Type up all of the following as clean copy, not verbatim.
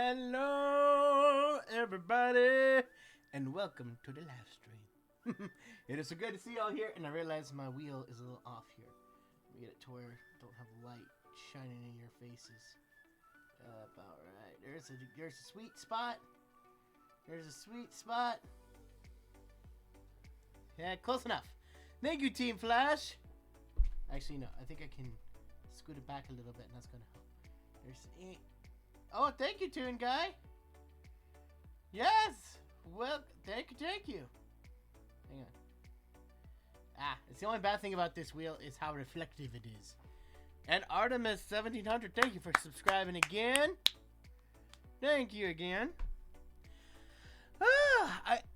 Hello, everybody, and welcome to the live stream. It is so good to see y'all here, and I realize my wheel is a little off here. Let me get it to where I don't have light shining in your faces. About right. There's a sweet spot. There's a sweet spot. Yeah, close enough. Thank you, Team Flash. Actually, no. I think I can scoot it back a little bit, and that's gonna help. There's oh, thank you, Toon Guy. Yes. Well, thank you. Hang on. Ah, it's the only bad thing about this wheel is how reflective it is. And Artemis 1700, thank you for subscribing again. Thank you again.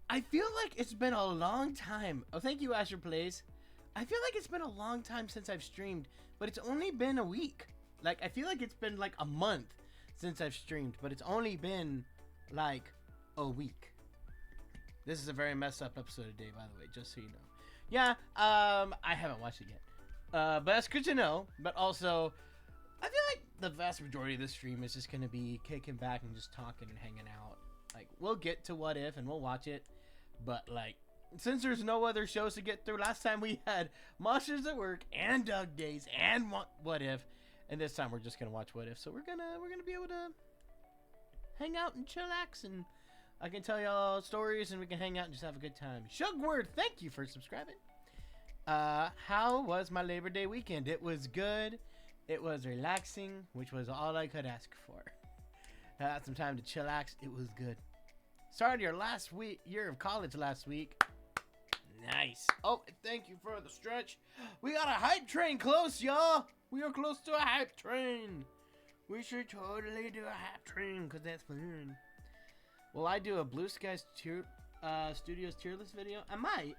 I feel like it's been a long time. Oh, thank you, Asher Plays. I feel like it's been a long time since I've streamed, but it's only been a week. Like, I feel like it's been like a month since I've streamed, but it's only been like a week. This is a very messed up episode today, by the way, just so you know. Yeah, I haven't watched it yet. But that's good to know. But also, I feel like the vast majority of this stream is just going to be kicking back and just talking and hanging out. Like, we'll get to What If and we'll watch it. But, like, since there's no other shows to get through, last time we had Monsters at Work and Doug Days and What If. And this time we're just going to watch What If. So we're gonna be able to hang out and chillax. And I can tell y'all stories and we can hang out and just have a good time. Shugword, thank you for subscribing. How was my Labor Day weekend? It was good. It was relaxing, which was all I could ask for. I had some time to chillax. It was good. Started your last year of college last week. Nice. Oh, thank you for the stretch. We got a hype train close, y'all. We are close to a hype train. We should totally do a hype train because that's fun. Will I do a Blue Skies Studios tier list video? I might.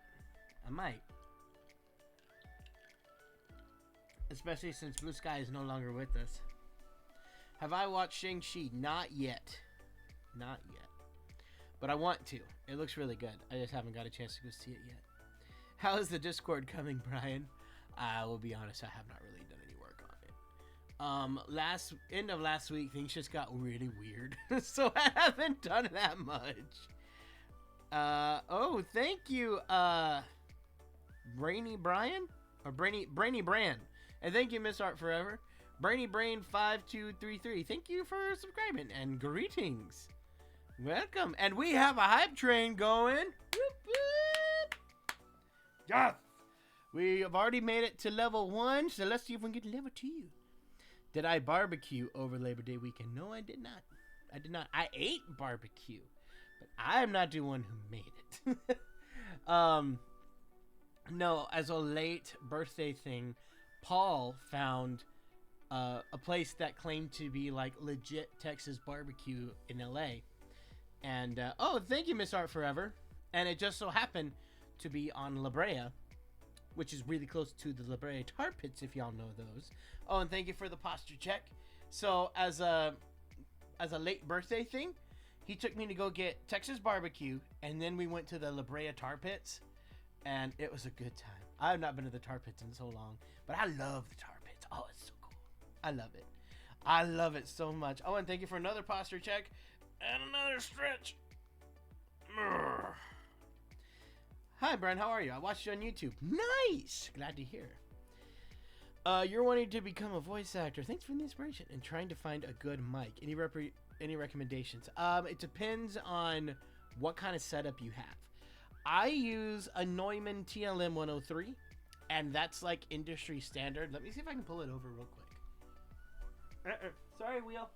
Especially since Blue Sky is no longer with us. Have I watched Shang-Chi? Not yet. But I want to. It looks really good. I just haven't got a chance to go see it yet. How is the Discord coming, Brian? I will be honest, I have not really done any work on it. End of last week, things just got really weird. So I haven't done that much. Oh, thank you, Brainy Brian? Or Brainy Brand. And thank you, Miss Art Forever. Brainy Brain 5233. Thank you for subscribing and greetings. Welcome. And we have a hype train going. Whoop, whoop. Yes. We have already made it to level 1, so let's see if we can get to level 2. Did I barbecue over Labor Day weekend? No, I did not. I ate barbecue, but I am not the one who made it. No, as a late birthday thing, Paul found a place that claimed to be like legit Texas barbecue in LA. And, oh, thank you, Miss Art Forever. And it just so happened to be on La Brea, which is really close to the La Brea Tar Pits, if y'all know those. Oh, and thank you for the posture check. So, as a late birthday thing, he took me to go get Texas barbecue, and then we went to the La Brea Tar Pits, and it was a good time. I have not been to the Tar Pits in so long, but I love the Tar Pits. Oh, it's so cool. I love it. I love it so much. Oh, and thank you for another posture check and another stretch. Urgh. Hi, Brian. How are you? I watched you on YouTube. Nice. Glad to hear. You're wanting to become a voice actor. Thanks for the inspiration and trying to find a good mic. Any recommendations? It depends on what kind of setup you have. I use a Neumann TLM 103, and that's like industry standard. Let me see if I can pull it over real quick. Sorry, Wheel.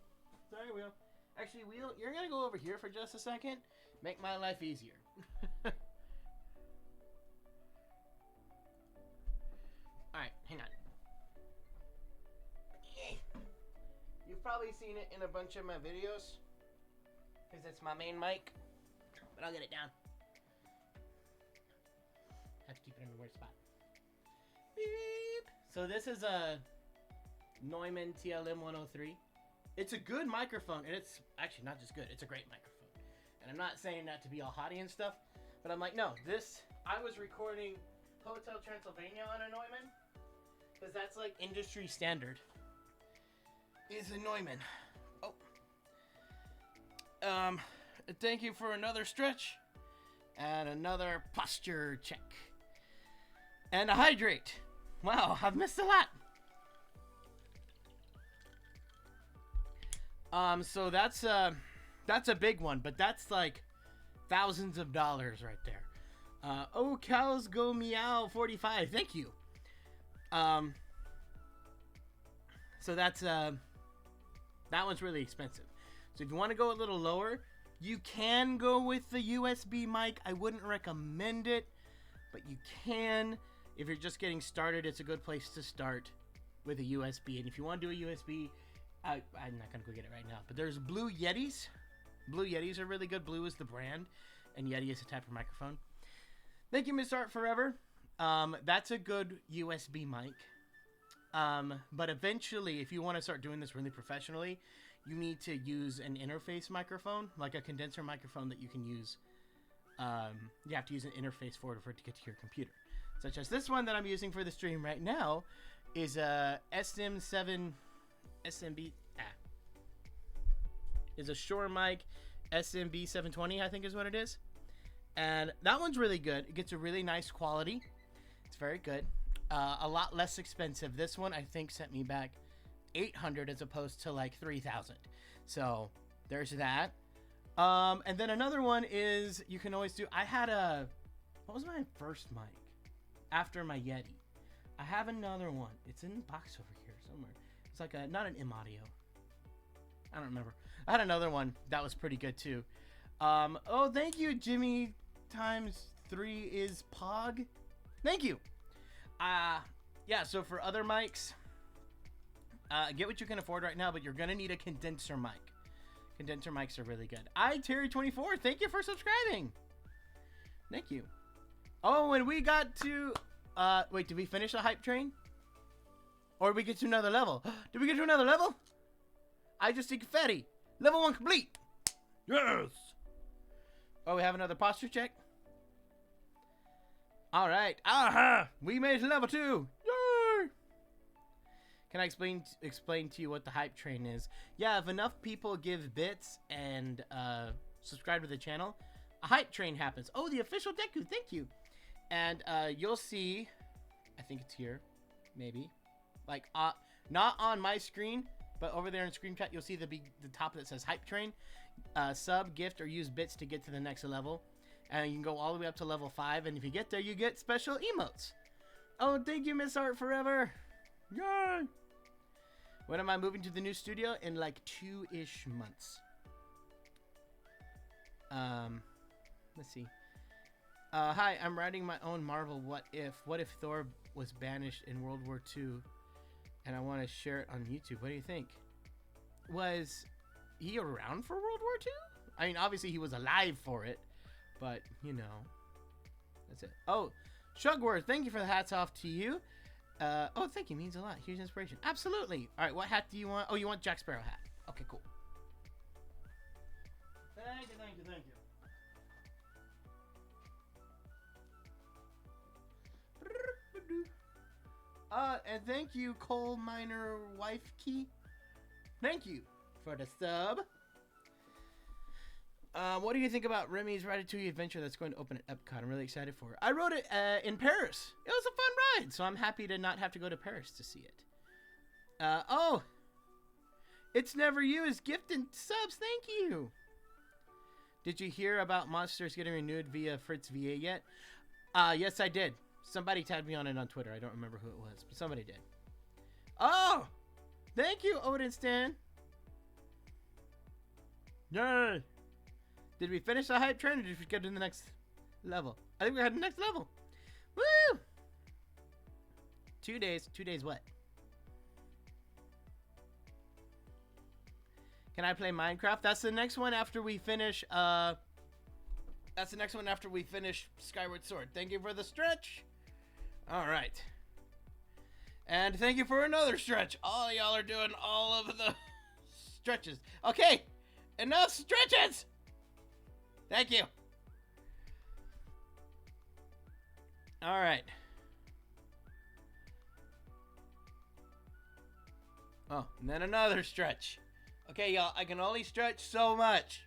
Actually, Wheel, you're going to go over here for just a second. Make my life easier. Alright, hang on. You've probably seen it in a bunch of my videos, because it's my main mic, but I'll get it down. Have to keep it in the weird spot. Beep. So this is a Neumann TLM 103. It's a good microphone, and it's actually not just good, it's a great microphone. And I'm not saying that to be all haughty and stuff, but I'm like, no, I was recording Hotel Transylvania on a Neumann, because that's like industry standard. Is a Neumann. Oh. Um, thank you for another stretch. And another posture check. And a hydrate. Wow, I've missed a lot. So that's a big one, but that's like thousands of dollars right there. Oh, cows go meow 45. Thank you. So that's that one's really expensive. So if you want to go a little lower, you can go with the USB mic. I wouldn't recommend it, but you can. If you're just getting started, it's a good place to start with a USB. And if you want to do a USB, I'm not going to go get it right now, but there's Blue Yetis. Blue Yetis are really good. Blue is the brand, and Yeti is a type of microphone. Thank you, Miss Art Forever. That's a good USB mic. But eventually, if you want to start doing this really professionally, you need to use an interface microphone, like a condenser microphone that you can use. You have to use an interface for it to get to your computer. Such as this one that I'm using for the stream right now is a SM7 SMB. Is a Shure mic, SMB 720, I think is what it is. And that one's really good. It gets a really nice quality. It's very good. A lot less expensive. This one, I think, sent me back $800 as opposed to like $3,000. So there's that. And then another one is you can always do. I had what was my first mic after my Yeti? I have another one. It's in the box over here somewhere. It's like not an M-Audio. I don't remember. I had another one that was pretty good too. Oh, thank you, Jimmy times 3 is Pog. Thank you. Yeah, so for other mics, get what you can afford right now, but you're gonna need a condenser mic. Condenser mics are really good. Terry24, thank you for subscribing. Thank you. Oh, and we got to wait, did we finish the hype train? Or did we get to another level? Did we get to another level? I just see confetti. Level 1 complete. Yes. Oh, we have another posture check. All right. Aha! We made it to level 2. Yay! Can I explain to you what the hype train is? Yeah, if enough people give bits and subscribe to the channel, a hype train happens. Oh, the official Deku. Thank you. And you'll see. I think it's here, maybe. Like not on my screen. But over there in screen chat, you'll see the top that says Hype Train. Sub, gift, or use bits to get to the next level. And you can go all the way up to level 5. And if you get there, you get special emotes. Oh, thank you, Miss Art Forever. Yay! When am I moving to the new studio? In like 2-ish months. Let's see. Hi, I'm writing my own Marvel What If. What if Thor was banished in World War II? And I want to share it on YouTube. What do you think? Was he around for World War II? I mean, obviously he was alive for it, but you know, that's it. Oh, Shugworth, thank you for the hats off to you. Oh, thank you, means a lot. Huge inspiration. Absolutely. All right, what hat do you want? Oh, you want Jack Sparrow hat. Okay, cool. Thank you, thank you, thank you. And thank you, Coal Miner Wife Key. Thank you for the sub. What do you think about Remy's Ratatouille adventure that's going to open at Epcot? I'm really excited for it. I wrote it in Paris. It was a fun ride, so I'm happy to not have to go to Paris to see it. Oh, It's Never You is gifting subs. Thank you. Did you hear about Monsters getting renewed via Fritz VA yet? Yes, I did. Somebody tagged me on it on Twitter. I don't remember who it was, but somebody did. Oh! Thank you, Odin Stan. Yay! Did we finish the hype train or did we get to the next level? I think we had the next level. Woo! 2 days. 2 days what? Can I play Minecraft? That's the next one after we finish, that's the next one after we finish Skyward Sword. Thank you for the stretch. All right. And thank you for another stretch. All y'all are doing all of the stretches. Okay. Enough stretches. Thank you. All right. Oh, and then another stretch. Okay, y'all, I can only stretch so much.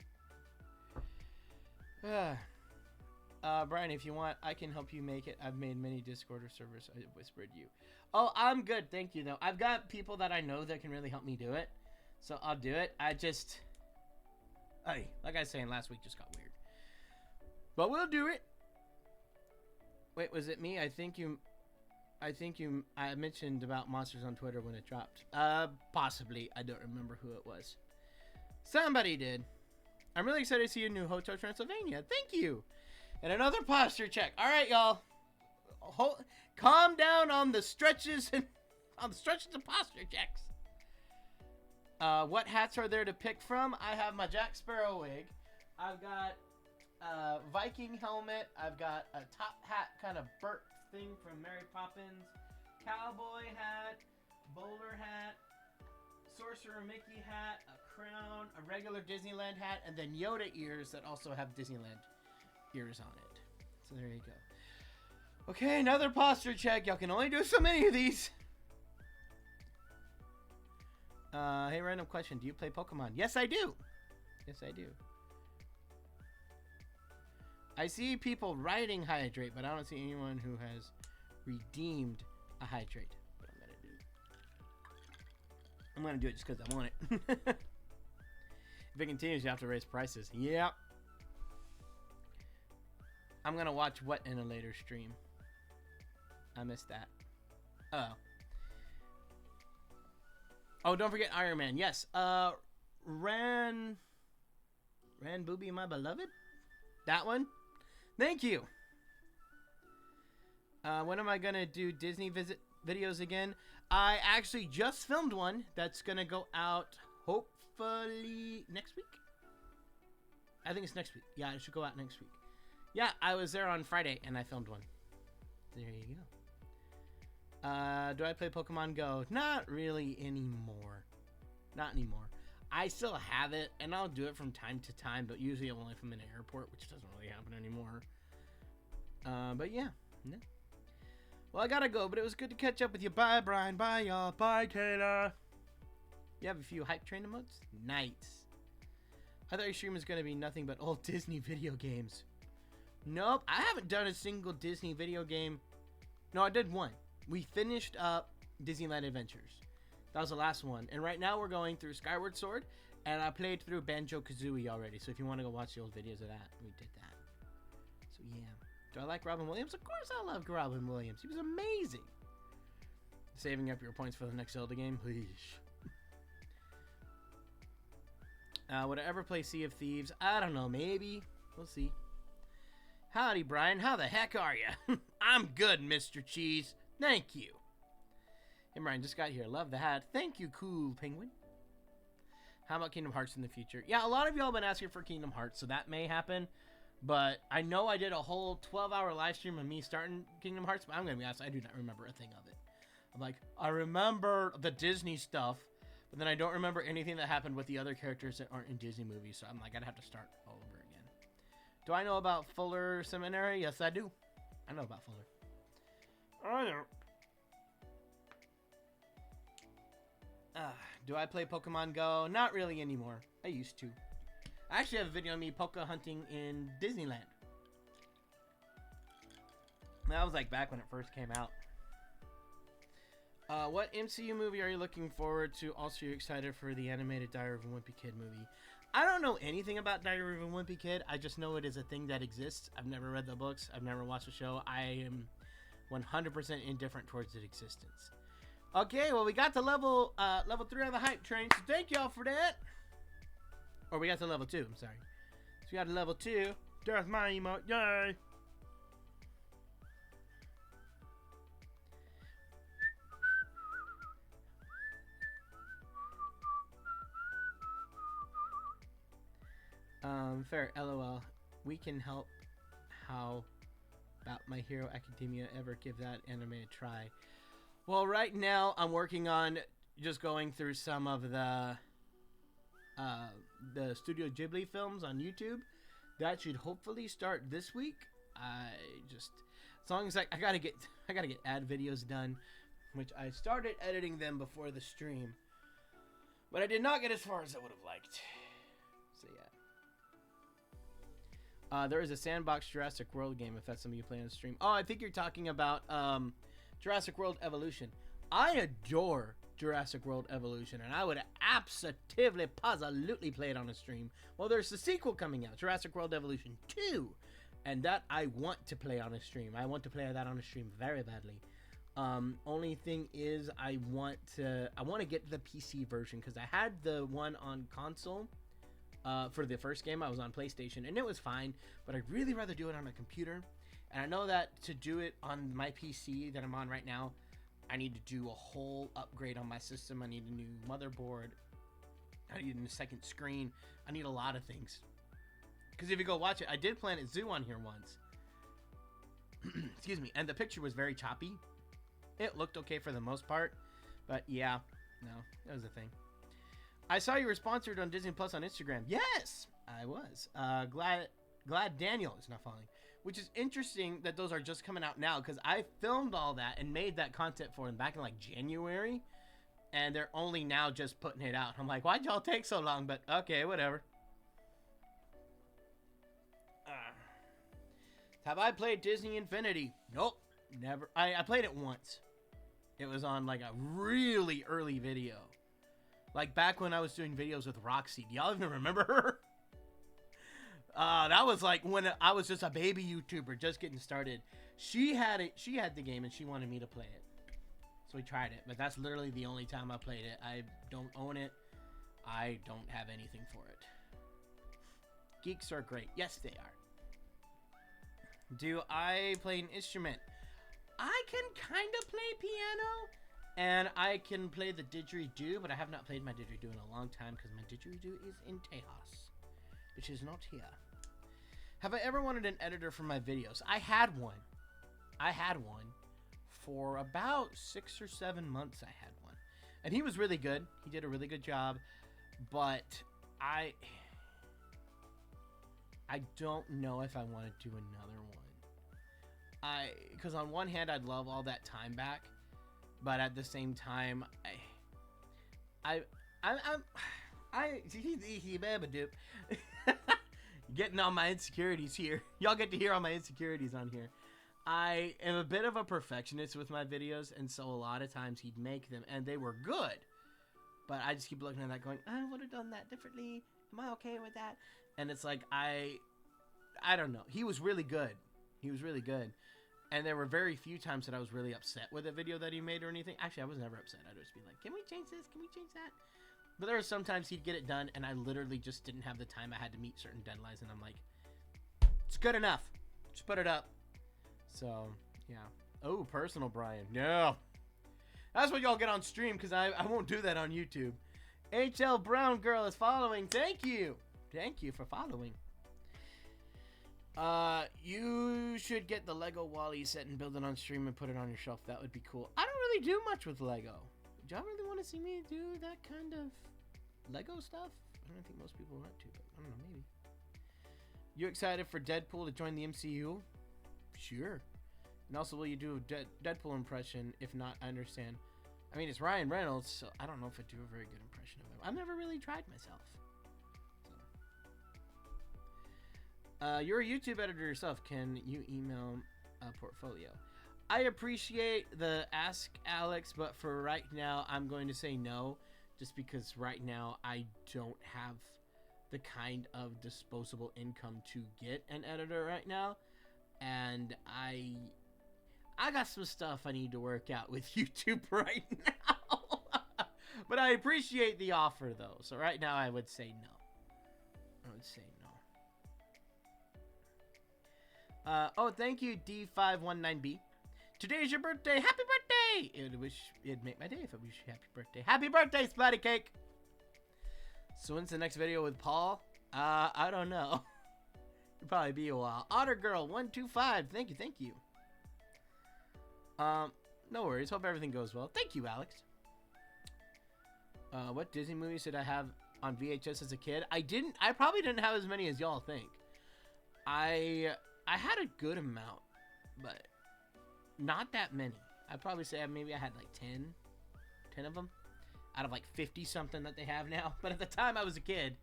Brian, if you want, I can help you make it. I've made many Discord or servers. I whispered you. Oh, I'm good. Thank you, though. I've got people that I know that can really help me do it. So I'll do it. I just... Hey, like I was saying, last week just got weird. But we'll do it. Wait, was it me? I mentioned about monsters on Twitter when it dropped. Possibly. I don't remember who it was. Somebody did. I'm really excited to see a new Hotel Transylvania. Thank you. And another posture check. All right, y'all. Calm down on the stretches and and posture checks. What hats are there to pick from? I have my Jack Sparrow wig. I've got a Viking helmet. I've got a top hat kind of Bert thing from Mary Poppins. Cowboy hat. Bowler hat. Sorcerer Mickey hat. A crown. A regular Disneyland hat. And then Yoda ears that also have Disneyland ears on it. So there you go. Okay, another posture check. Y'all can only do so many of these. Hey, random question. Do you play Pokemon? Yes, I do. Yes, I do. I see people writing hydrate, but I don't see anyone who has redeemed a hydrate. But I'm gonna do it just because I want it. If it continues, you have to raise prices. Yep. I'm gonna watch what in a later stream? I missed that. Oh, don't forget Iron Man. Yes. Ran Booby, my beloved. That one. Thank you. When am I gonna do Disney videos again? I actually just filmed one that's gonna go out hopefully next week. I think it's next week. Yeah, it should go out next week. Yeah, I was there on Friday and I filmed one. There you go. Do I play Pokemon Go? Not really anymore. Not anymore. I still have it, and I'll do it from time to time, but usually only if I'm in an airport, which doesn't really happen anymore. But yeah. No. Well, I gotta go, but it was good to catch up with you. Bye, Brian. Bye, y'all. Bye, Kayla. You have a few hype train emotes? Nice. I thought your stream was gonna be nothing but old Disney video games. Nope, I haven't done a single Disney video game. No, I did one. We finished up Disneyland Adventures. That was the last one. And right now we're going through Skyward Sword. And I played through Banjo-Kazooie already. So if you want to go watch the old videos of that, we did that. So yeah. Do I like Robin Williams? Of course I love Robin Williams. He was amazing. Saving up your points for the next Zelda game? Please. Would I ever play Sea of Thieves? I don't know. Maybe. We'll see. Howdy, Brian. How the heck are you? I'm good, Mr. Cheese. Thank you. Hey, Brian, just got here. Love the hat. Thank you, cool penguin. How about Kingdom Hearts in the future? Yeah, a lot of y'all have been asking for Kingdom Hearts, so that may happen. But I know I did a whole 12-hour live stream of me starting Kingdom Hearts, but I'm going to be honest, I do not remember a thing of it. I'm like, I remember the Disney stuff, but then I don't remember anything that happened with the other characters that aren't in Disney movies, so I'm like, I'd have to start all over again. Do I know about Fuller Seminary? Yes, I do. I know about Fuller. I know. Do I play Pokemon Go? Not really anymore. I used to. I actually have a video of me Poke hunting in Disneyland. That was like back when it first came out. What MCU movie are you looking forward to? Also, you're excited for the animated Diary of a Wimpy Kid movie. I don't know anything about Diary of a Wimpy Kid. I just know it is a thing that exists. I've never read the books. I've never watched the show. I am 100% indifferent towards its existence. Okay, well, we got to level 3 on the hype train, so thank y'all for that. Or we got to level 2, I'm sorry. So we got to level 2. There's my emote, yay! Fair, LOL. We can help. How about My Hero Academia? Ever give that anime a try? Well, right now I'm working on just going through some of the Studio Ghibli films on YouTube. That should hopefully start this week. As long as I gotta get ad videos done, which I started editing them before the stream, but I did not get as far as I would have liked. So yeah. There is a sandbox Jurassic World game if that's something you play on stream. Oh, I think you're talking about Jurassic World Evolution. I adore Jurassic World Evolution, and I would absolutely, positively play it on a stream. Well, there's the sequel coming out, Jurassic World Evolution 2, and that I want to play on a stream. I want to play that on a stream very badly. Only thing is, I want to get the PC version because I had the one on console. For the first game, I was on PlayStation, and it was fine, but I'd really rather do it on a computer. And I know that to do it on my PC that I'm on right now, I need to do a whole upgrade on my system. I need a new motherboard. I need a second screen. I need a lot of things. Because if you go watch it, I did Planet Zoo on here once. Excuse me. And the picture was very choppy. It looked okay for the most part. But yeah, no, that was a thing. I saw you were sponsored on Disney Plus on Instagram. Yes, I was. Glad Daniel is not following. Which is interesting that those are just coming out now because I filmed all that and made that content for them back in like January. And they're only now just putting it out. I'm like, why'd y'all take so long? But okay, whatever. Have I played Disney Infinity? Nope, never. I played it once. It was on like a really early video. Like back when I was doing videos with Roxy. Do y'all even remember her? That was like when I was just a baby YouTuber just getting started. She had it. She had the game and she wanted me to play it. So we tried it. But that's literally the only time I played it. I don't own it. I don't have anything for it. Geeks are great. Yes, they are. Do I play an instrument? I can kind of play piano. And I can play the didgeridoo, but I have not played my didgeridoo in a long time because my didgeridoo is in Tejas, which is not here. Have I ever wanted an editor for my videos? I had one. For about 6 or 7 months. I had one. And he was really good. He did a really good job. But I don't know if I want to do another one. Because on one hand, I'd love all that time back. But at the same time, getting on my insecurities here. Y'all get to hear all my insecurities on here. I am a bit of a perfectionist with my videos, and so a lot of times he'd make them, and they were good. But I just keep looking at that going, I would have done that differently. Am I okay with that? And it's like, I don't know. He was really good. And there were very few times that I was really upset with a video that he made or anything. Actually, I was never upset. I'd just be like, can we change this? Can we change that? But there were sometimes he'd get it done, and I literally just didn't have the time. I had to meet certain deadlines, and I'm like, it's good enough. Just put it up. So, yeah. Oh, personal Brian. No. That's what y'all get on stream, because I won't do that on YouTube. HL Brown Girl is following. Thank you. Thank you for following. You should get the Lego Wall-E set and build it on stream and put it on your shelf. That would be cool. I don't really do much with Lego. Do y'all really want to see me do that kind of Lego stuff? I don't think most people want to, but I don't know, maybe. You excited for Deadpool to join the MCU? Sure. And also, will you do a Deadpool impression? If not, I understand. I mean, it's Ryan Reynolds, so I don't know if I do a very good impression of him. I've never really tried myself. You're a YouTube editor yourself. Can you email a portfolio? I appreciate the ask, Alex, but for right now, I'm going to say no, just because right now I don't have the kind of disposable income to get an editor right now, and I got some stuff I need to work out with YouTube right now. But I appreciate the offer, though, so right now I would say no. Oh, thank you, D519B. Today's your birthday. Happy birthday! It'd make my day if I wish you happy birthday. Happy birthday, Splatty Cake! So when's the next video with Paul? I don't know. It'll probably be a while. Otter Girl 125. Thank you. No worries. Hope everything goes well. Thank you, Alex. What Disney movies did I have on VHS as a kid? I probably didn't have as many as y'all think. I had a good amount, but not that many. I'd probably say maybe I had like 10 of them out of like 50 something that they have now. But at the time I was a kid,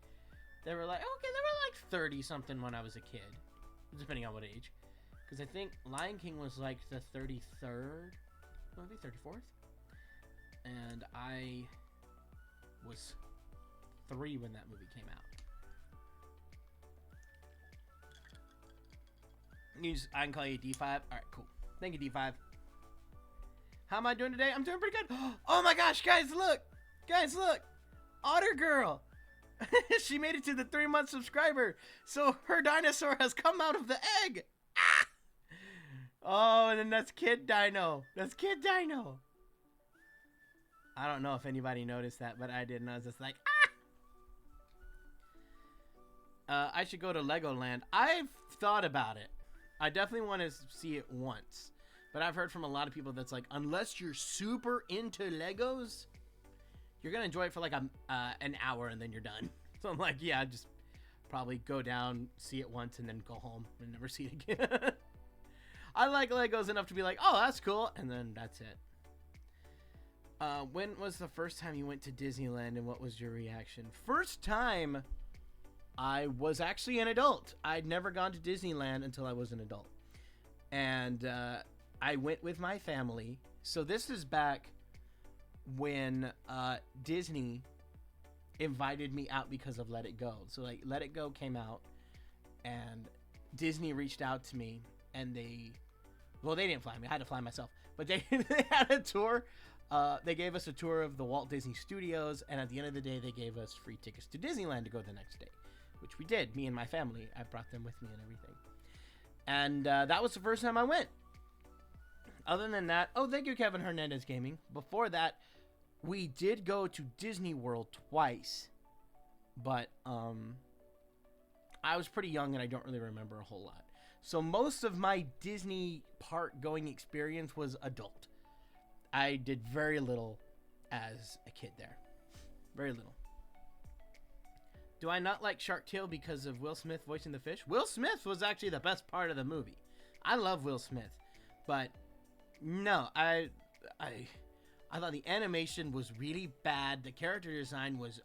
they were like, okay, there were like 30 something when I was a kid. depending on what age. Because I think Lion King was like the 33rd movie, 34th. And I was 3 when that movie came out. I can call you D5. Alright, cool. Thank you, D5. How am I doing today? I'm doing pretty good. Oh my gosh, guys, look! Guys, look! Otter Girl! She made it to the 3-month subscriber. So her dinosaur has come out of the egg. Ah! Oh, and then that's Kid Dino. That's Kid Dino. I don't know if anybody noticed that, but I did, and I was just like, ah! I should go to Legoland. I've thought about it. I definitely want to see it once. But I've heard from a lot of people that's like, unless you're super into Legos, you're going to enjoy it for like an hour and then you're done. So I'm like, yeah, just probably go down, see it once, and then go home and never see it again. I like Legos enough to be like, oh, that's cool. And then that's it. When was the first time you went to Disneyland and what was your reaction? First time, I was actually an adult. I'd never gone to Disneyland until I was an adult. And I went with my family. So this is back when Disney invited me out because of Let It Go. So like Let It Go came out and Disney reached out to me and they didn't fly me. I had to fly myself. But they had a tour. They gave us a tour of the Walt Disney Studios, and at the end of the day, they gave us free tickets to Disneyland to go the next day, which we did, me and my family. I brought them with me and everything. And that was the first time I went. Other than that, oh, thank you, Kevin Hernandez Gaming. Before that, we did go to Disney World twice, but I was pretty young and I don't really remember a whole lot. So most of my Disney park going experience was adult. I did very little as a kid there. Very little. Do I not like Shark Tale because of Will Smith voicing the fish? Will Smith was actually the best part of the movie. I love Will Smith, but no, I thought the animation was really bad. The character design was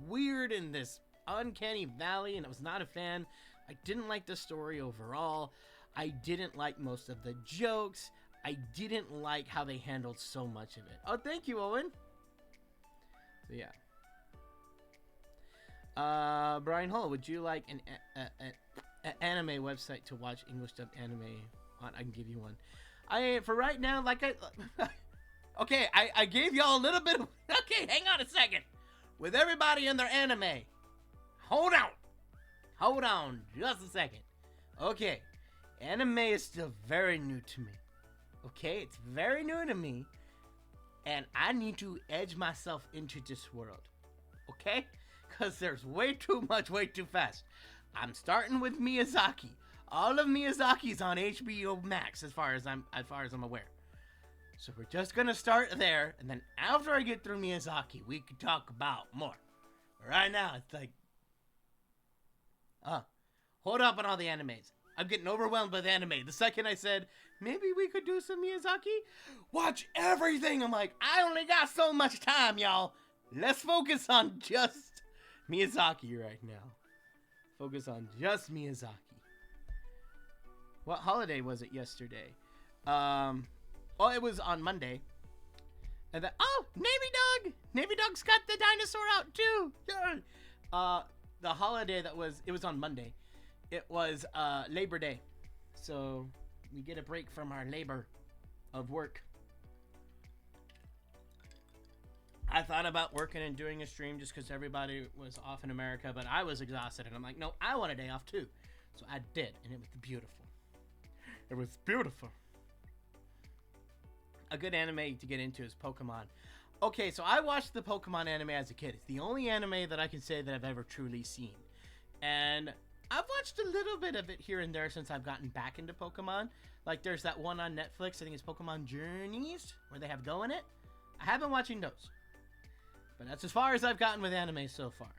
weird in this uncanny valley, and I was not a fan. I didn't like the story overall. I didn't like most of the jokes. I didn't like how they handled so much of it. Oh, thank you, Owen. So yeah. Brian Hull, would you like an anime website to watch English dubbed anime on? I can give you one. For right now, like okay, I gave y'all a little bit of, okay, hang on a second. With everybody in their anime, hold on, just a second. Okay, anime is still very new to me. Okay, it's very new to me, and I need to edge myself into this world. Okay, because there's way too much, way too fast. I'm starting with Miyazaki. All of Miyazaki's on HBO Max, as far as I'm aware. So we're just gonna start there, and then after I get through Miyazaki, we can talk about more. Right now, it's like, hold up on all the animes. I'm getting overwhelmed by the anime. The second I said, maybe we could do some Miyazaki, watch everything. I'm like, I only got so much time, y'all. Let's focus on just Miyazaki right now. Focus on just Miyazaki. What holiday was it yesterday? It was on Monday. And then, Navy Dog! Navy Dog's got the dinosaur out too! Yeah. The holiday it was on Monday. It was Labor Day. So we get a break from our labor of work. I thought about working and doing a stream just because everybody was off in America, but I was exhausted and I'm like, no, I want a day off too. So I did, and it was beautiful. It was beautiful. A good anime to get into is Pokemon. Okay, so I watched the Pokemon anime as a kid. It's the only anime that I can say that I've ever truly seen. And I've watched a little bit of it here and there since I've gotten back into Pokemon. Like there's that one on Netflix, I think it's Pokemon Journeys, where they have Go in it. I have been watching those. But that's as far as I've gotten with anime so far.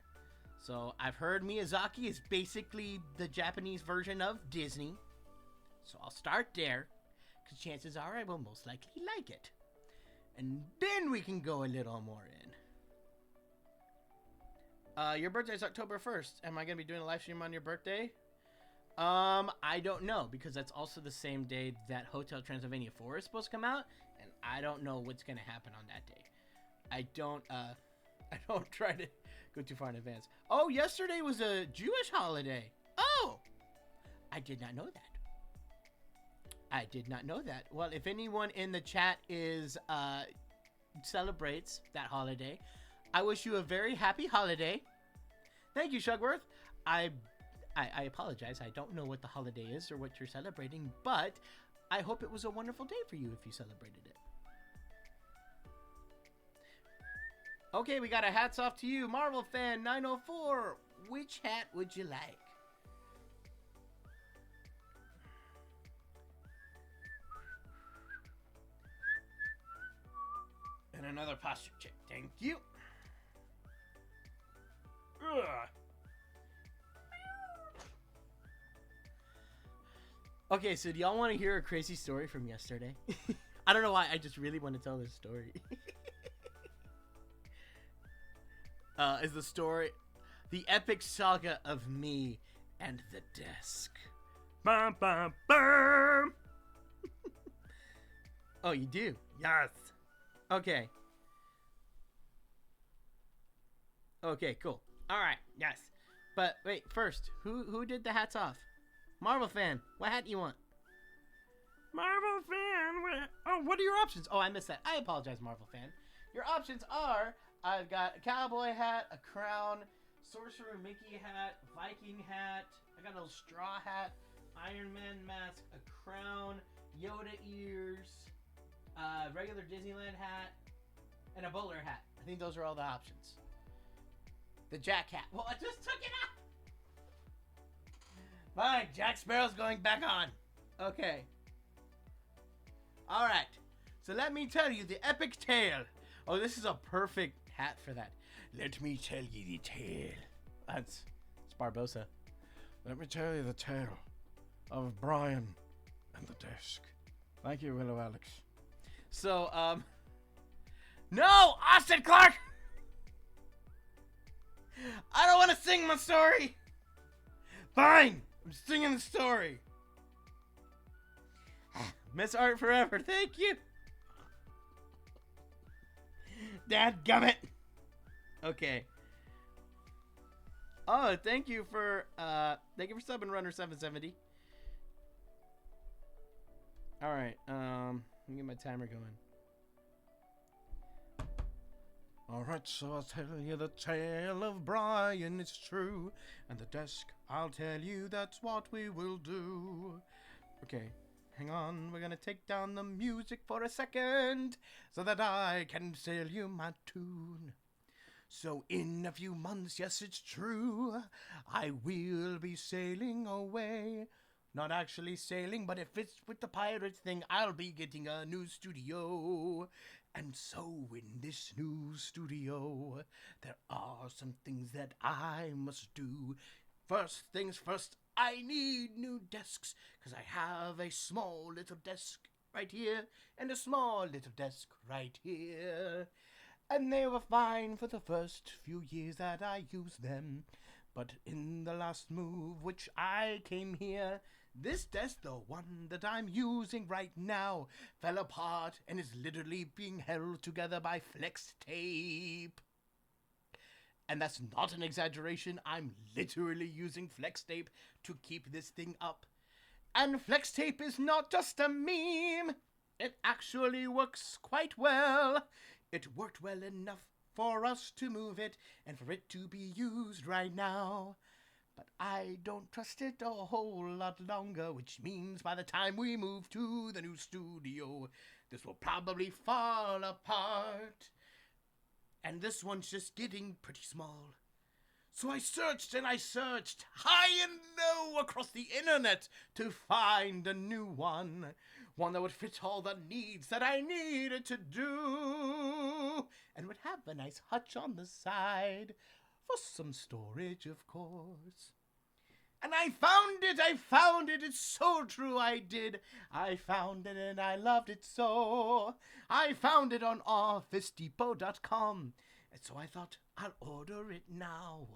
So I've heard Miyazaki is basically the Japanese version of Disney. So I'll start there, because chances are I will most likely like it. And then we can go a little more in. Your birthday is October 1st. Am I going to be doing a live stream on your birthday? I don't know, because that's also the same day that Hotel Transylvania 4 is supposed to come out, and I don't know what's gonna happen on that day. I don't try to go too far in advance. Oh, yesterday was a Jewish holiday. Oh, I did not know that. I did not know that. Well, if anyone in the chat celebrates that holiday, I wish you a very happy holiday. Thank you, Shugworth. I apologize. I don't know what the holiday is or what you're celebrating, but I hope it was a wonderful day for you if you celebrated it. Okay, we got a hats off to you, Marvel Fan 904. Which hat would you like? And another posture check. Thank you. Ugh. Okay, so do y'all want to hear a crazy story from yesterday? I don't know why. I just really want to tell this story. Is the story the epic saga of me and the desk. Bum, bum, bum. Oh, you do? Yes. Okay. Okay, cool. All right, yes. But wait, first, who did the hats off? Marvel Fan, what hat do you want? Marvel Fan, what are your options? Oh, I missed that. I apologize, Marvel Fan. Your options are, I've got a cowboy hat, a crown, Sorcerer Mickey hat, Viking hat, I got a little straw hat, Iron Man mask, a crown, Yoda ears, regular Disneyland hat, and a bowler hat. I think those are all the options. The Jack hat. Well, I just took it off! Fine, Jack Sparrow's going back on. Okay. Alright. So let me tell you the epic tale. Oh, this is a perfect hat for that. Let me tell you the tale. It's Barbosa. Let me tell you the tale of Brian and the desk. Thank you, Willow Alex. So, no! Austin Clark! I don't want to sing my story! Fine! I'm singing the story. Miss Art forever, thank you. Dadgummit. Okay. Oh, thank you for subbing Runner 770. All right. Let me get my timer going. Alright, so I'll tell you the tale of Brian, it's true. And the desk, I'll tell you that's what we will do. Okay, hang on, we're gonna take down the music for a second so that I can tell you my tune. So in a few months, yes it's true, I will be sailing away. Not actually sailing, but if it's with the pirates thing, I'll be getting a new studio. And so in this new studio, there are some things that I must do. First things first, I need new desks, because I have a small little desk right here, and a small little desk right here. And they were fine for the first few years that I used them. But in the last move which I came here, this desk, the one that I'm using right now, fell apart and is literally being held together by flex tape. And that's not an exaggeration. I'm literally using flex tape to keep this thing up. And flex tape is not just a meme. It actually works quite well. It worked well enough for us to move it and for it to be used right now. But I don't trust it a whole lot longer, which means by the time we move to the new studio, this will probably fall apart. And this one's just getting pretty small. So I searched and I searched high and low across the internet to find a new one. One that would fit all the needs that I needed to do. And would have a nice hutch on the side. For some storage, of course. And I found it, it's so true I did. I found it and I loved it so. I found it on OfficeDepot.com. And so I thought, I'll order it now.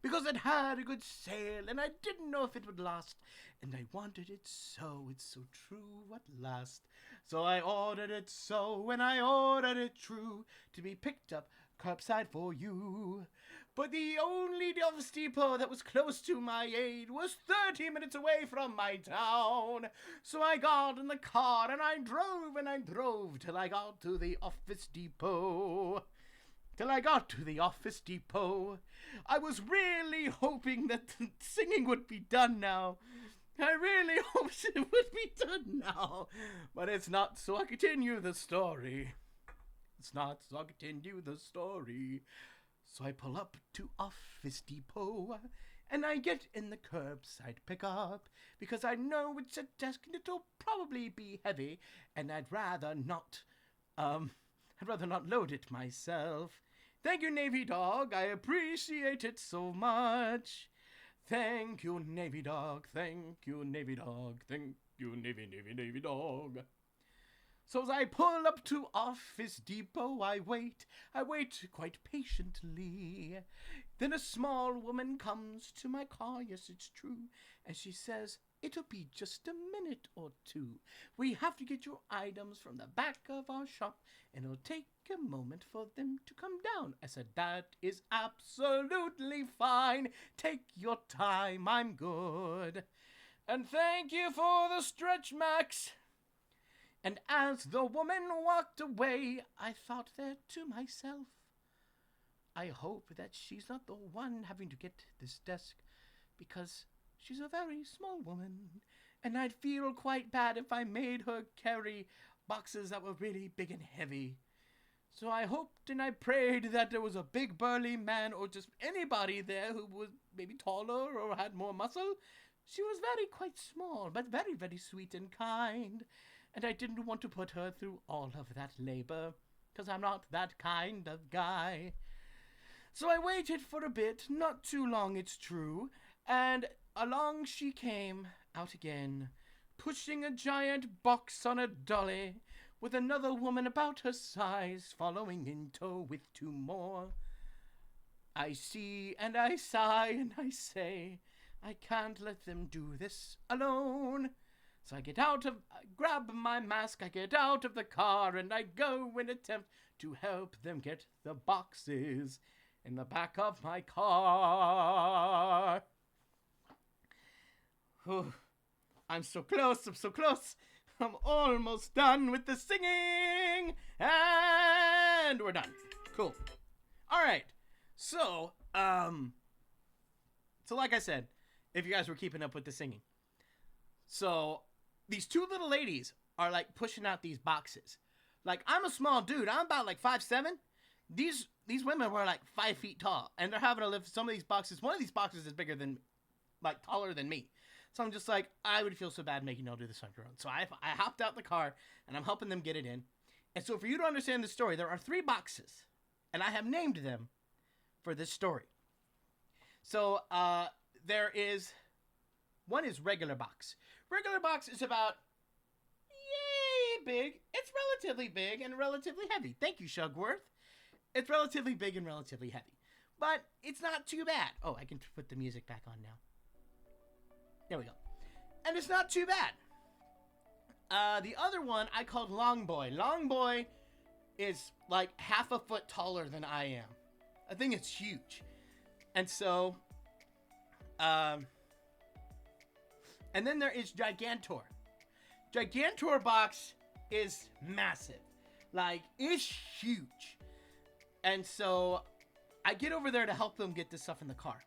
because it had a good sale, and I didn't know if it would last, and I wanted it so. It's so true at last. So I ordered it so, and I ordered it true, to be picked up curbside for you. But the only Office Depot that was close to my aid was 30 minutes away from my town. So I got in the car and I drove till I got to the Office Depot. I was really hoping that the singing would be done now. I really hoped it would be done now. But it's not, so I continue the story. So I pull up to Office Depot, and I get in the curbside pickup, because I know it's a desk and it'll probably be heavy, and I'd rather not load it myself. Thank you, Navy Dog, I appreciate it so much. Thank you, Navy Dog, thank you, Navy Dog, thank you, Navy Dog. So as I pull up to Office Depot, I wait quite patiently. Then a small woman comes to my car, yes, it's true, and she says, it'll be just a minute or two. We have to get your items from the back of our shop, and it'll take a moment for them to come down. I said, that is absolutely fine. Take your time, I'm good. And thank you for the stretch, Max. And as the woman walked away, I thought there to myself, I hope that she's not the one having to get this desk, because she's a very small woman, and I'd feel quite bad if I made her carry boxes that were really big and heavy. So I hoped and I prayed that there was a big burly man or just anybody there who was maybe taller or had more muscle. She was quite small, but very, very sweet and kind. And I didn't want to put her through all of that labor, because I'm not that kind of guy. So I waited for a bit, not too long, it's true, and along she came out again, pushing a giant box on a dolly, with another woman about her size following in tow with two more. I see and I sigh and I say, I can't let them do this alone. So I grab my mask, I get out of the car, and I go and attempt to help them get the boxes in the back of my car. I'm so close. I'm almost done with the singing, and we're done. Cool. All right. So like I said, if you guys were keeping up with the singing, so these two little ladies are like pushing out these boxes. Like, I'm a small dude. I'm about like 5'7". These women were like 5 feet tall, and they're having to lift some of these boxes. One of these boxes is bigger than, like, taller than me. So I'm just like, I would feel so bad making y'all do this on your own. So I hopped out the car, and I'm helping them get it in. And so for you to understand the story, there are 3 boxes, and I have named them for this story. So there is, one is regular box. Regular box is about, yay, big. It's relatively big and relatively heavy. Thank you, Shugworth. It's relatively big and relatively heavy. But it's not too bad. Oh, I can put the music back on now. There we go. And it's not too bad. The other one I called Long Boy. Long Boy is like half a foot taller than I am. I think it's huge. And so, and then there is Gigantor. Gigantor box is massive. Like, it's huge. And so I get over there to help them get this stuff in the car.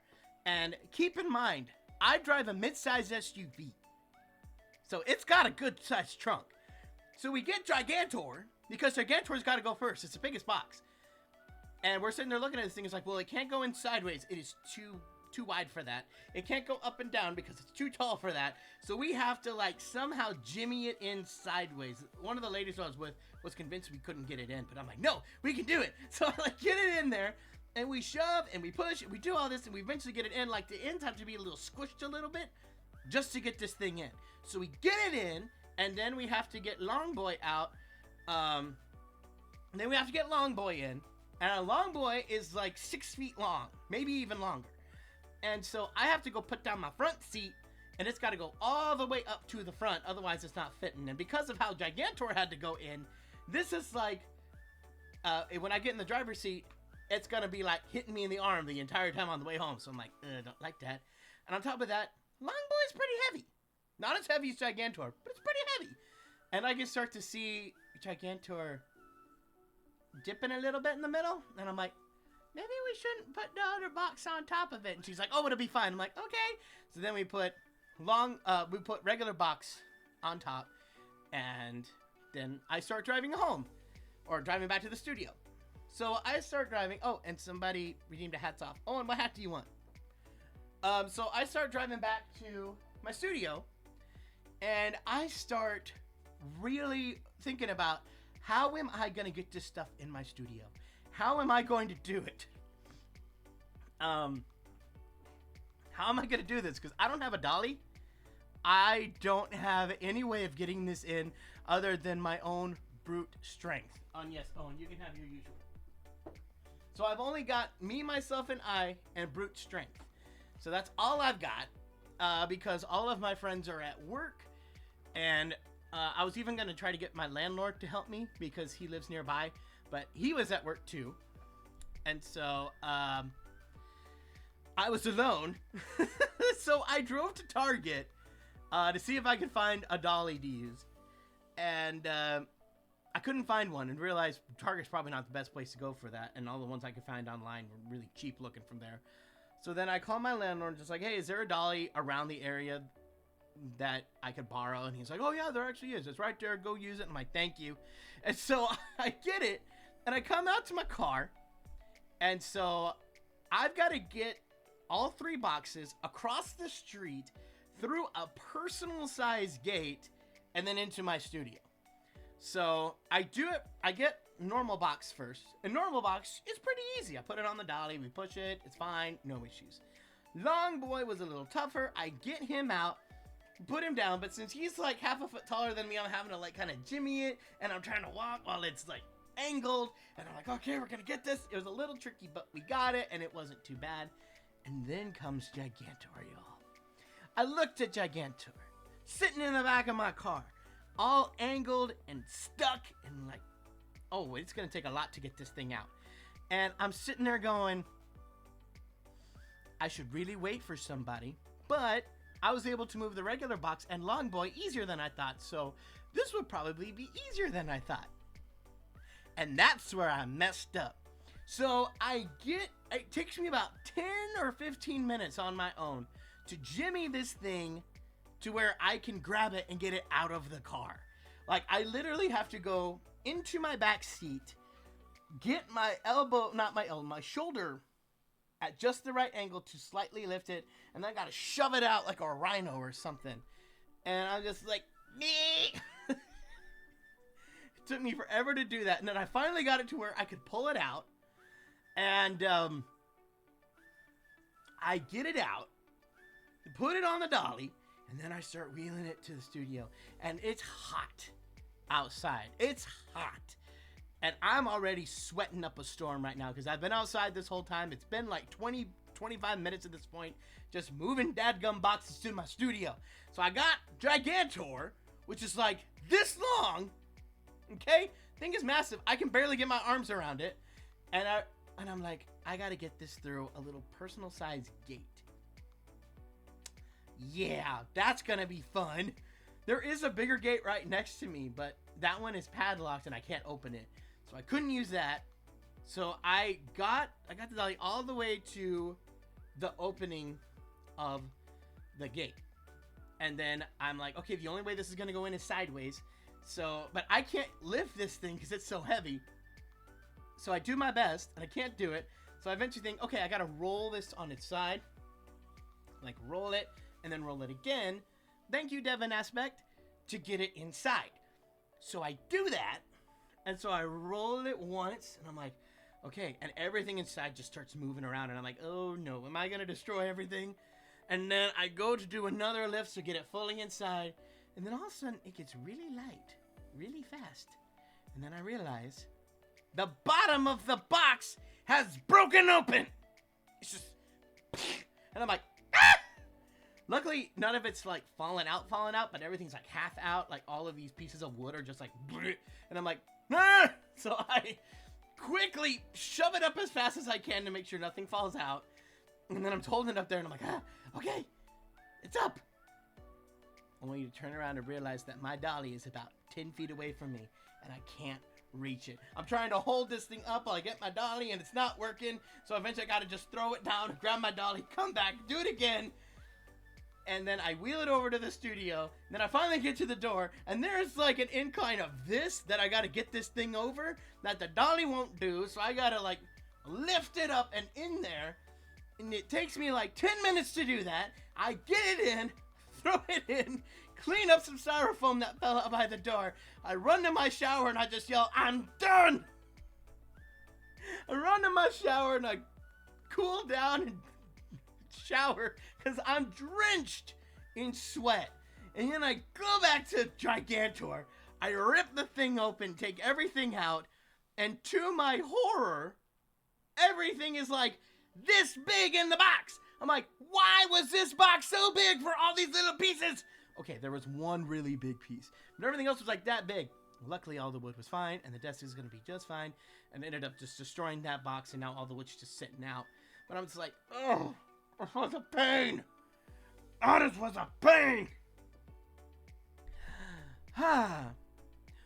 And keep in mind, I drive a mid-size SUV. So it's got a good-sized trunk. So we get Gigantor, because Gigantor's got to go first. It's the biggest box. And we're sitting there looking at this thing. It's like, well, it can't go in sideways. It is too wide for that. It can't go up and down because it's too tall for that. So we have to, like, somehow jimmy it in sideways. One of the ladies I was with was convinced we couldn't get it in. But I'm like, no, we can do it. So I, like, get it in there. And we shove and we push and we do all this. And we eventually get it in. Like, the ends have to be a little squished a little bit just to get this thing in. So we get it in. And then we have to get Long Boy out. And then we have to get Long Boy in. And a Long Boy is like 6 feet long. Maybe even longer. And so I have to go put down my front seat, and it's got to go all the way up to the front, otherwise it's not fitting. And because of how Gigantor had to go in, this is like, when I get in the driver's seat, it's going to be like hitting me in the arm the entire time on the way home. So I'm like, I don't like that. And on top of that, Longboy's pretty heavy. Not as heavy as Gigantor, but it's pretty heavy. And I can start to see Gigantor dipping a little bit in the middle. And I'm like, maybe we shouldn't put the other box on top of it. And she's like, oh, it'll be fine. I'm like, okay. So then we put regular box on top. And then I start driving home. Or driving back to the studio. So I start driving. Oh, and somebody redeemed a hats off. Oh, and what hat do you want? So I start driving back to my studio. And I start really thinking about, how am I going to get this stuff in my studio? How am I going to do it? How am I going to do this? Because I don't have a dolly. I don't have any way of getting this in other than my own brute strength. Yes, Owen, you can have your usual. So I've only got me, myself, and I, and brute strength. So that's all I've got, because all of my friends are at work, and I was even going to try to get my landlord to help me, because he lives nearby, but he was at work too. And so, I was alone. So I drove to Target, to see if I could find a dolly to use. And, I couldn't find one and realized Target's probably not the best place to go for that. And all the ones I could find online were really cheap looking from there. So then I called my landlord just like, hey, is there a dolly around the area that I could borrow? And he's like, oh yeah, there actually is. It's right there. Go use it. I'm like, thank you. And so I get it. And I come out to my car. And so I've got to get all 3 boxes across the street through a personal size gate and then into my studio. So I do it. I get normal box first. And normal box is pretty easy. I put it on the dolly. We push it. It's fine. No issues. Long boy was a little tougher. I get him out, put him down. But since he's like half a foot taller than me, I'm having to like kind of jimmy it. And I'm trying to walk while it's like angled. And I'm like, okay, we're going to get this. It was a little tricky, but we got it. And it wasn't too bad. And then comes Gigantor, y'all. I looked at Gigantor sitting in the back of my car, all angled and stuck, and like, oh, it's gonna take a lot to get this thing out. And I'm sitting there going, I should really wait for somebody, but I was able to move the regular box and Long Boy easier than I thought, so this would probably be easier than I thought. And that's where I messed up. So it takes me about 10 or 15 minutes on my own to jimmy this thing to where I can grab it and get it out of the car. Like, I literally have to go into my back seat, get my my shoulder at just the right angle to slightly lift it, and then I gotta shove it out like a rhino or something. And I'm just like, me. It took me forever to do that, and then I finally got it to where I could pull it out, and I get it out, put it on the dolly, and then I start wheeling it to the studio. And it's hot outside. It's hot. And I'm already sweating up a storm right now because I've been outside this whole time. It's been like 20, 25 minutes at this point, just moving dadgum boxes to my studio. So I got Gigantor, which is like this long. Okay? Thing is massive. I can barely get my arms around it. And I'm like, I got to get this through a little personal size gate. Yeah, that's gonna be fun. There is a bigger gate right next to me, but that one is padlocked and I can't open it. So I couldn't use that. So I got the dolly all the way to the opening of the gate. And then I'm like, okay, the only way this is gonna go in is sideways. So, but I can't lift this thing because it's so heavy. So I do my best and I can't do it. So I eventually think, okay, I gotta roll this on its side. Like roll it. And then roll it again. Thank you, Devin Aspect, to get it inside. So I do that. And so I roll it once. And I'm like, okay. And everything inside just starts moving around. And I'm like, oh no, am I going to destroy everything? And then I go to do another lift to get it fully inside. And then all of a sudden, it gets really light, really fast. And then I realize the bottom of the box has broken open. It's just... And I'm like, ah! Luckily, none of it's like falling out, but everything's like half out. Like all of these pieces of wood are just like, bleh, and I'm like, ah! So I quickly shove it up as fast as I can to make sure nothing falls out. And then I'm holding it up there and I'm like, ah, okay, it's up. Only to turn around and realize that my dolly is about 10 feet away from me and I can't reach it. I'm trying to hold this thing up while I get my dolly and it's not working. So eventually I gotta just throw it down, grab my dolly, come back, do it again. And then I wheel it over to the studio. And then I finally get to the door and there's like an incline of this that I gotta get this thing over that the dolly won't do. So I gotta like lift it up and in there. And it takes me like 10 minutes to do that. I get it in, throw it in, clean up some styrofoam that fell out by the door. I run to my shower and I just yell, I'm done! I run to my shower and I cool down and shower because I'm drenched in sweat. And then I go back to Gigantor. I rip the thing open, take everything out, and to my horror, everything is like this big in the box. I'm like, why was this box so big for all these little pieces? Okay, there was one really big piece, but everything else was like that big. Luckily, all the wood was fine, and the desk is going to be just fine, and ended up just destroying that box, and now all the wood's just sitting out. But I'm just like, oh, this was a pain. Oh, this was a pain.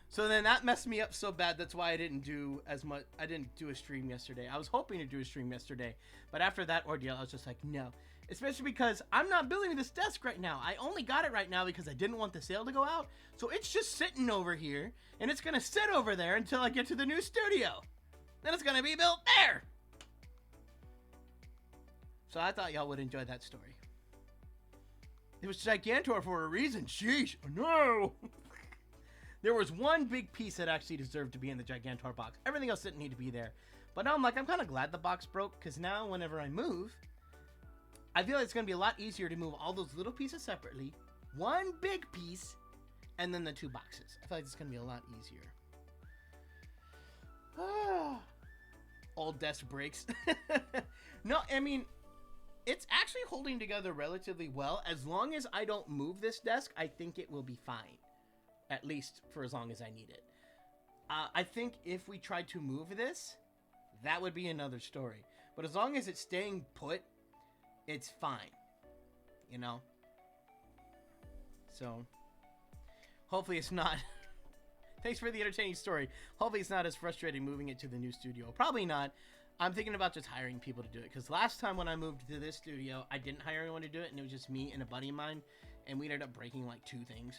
So then that messed me up so bad, that's why I didn't do as much. I didn't do a stream yesterday. I was hoping to do a stream yesterday, but after that ordeal, I was just like, no. Especially because I'm not building this desk right now. I only got it right now because I didn't want the sale to go out. So it's just sitting over here, and it's going to sit over there until I get to the new studio. Then it's going to be built there. So I thought y'all would enjoy that story. It was Gigantor for a reason. Sheesh. No. There was one big piece that actually deserved to be in the Gigantor box. Everything else didn't need to be there. But now I'm like, I'm kind of glad the box broke, because now whenever I move, I feel like it's going to be a lot easier to move all those little pieces separately, one big piece, and then the two boxes. I feel like it's going to be a lot easier. Old desk breaks. No, I mean, it's actually holding together relatively well. As long as I don't move this desk, I think it will be fine. At least for as long as I need it. I think if we tried to move this, that would be another story. But as long as it's staying put, it's fine. You know? So, hopefully it's not... Thanks for the entertaining story. Hopefully it's not as frustrating moving it to the new studio. Probably not. I'm thinking about just hiring people to do it. Because last time when I moved to this studio, I didn't hire anyone to do it. And it was just me and a buddy of mine. And we ended up breaking like 2 things.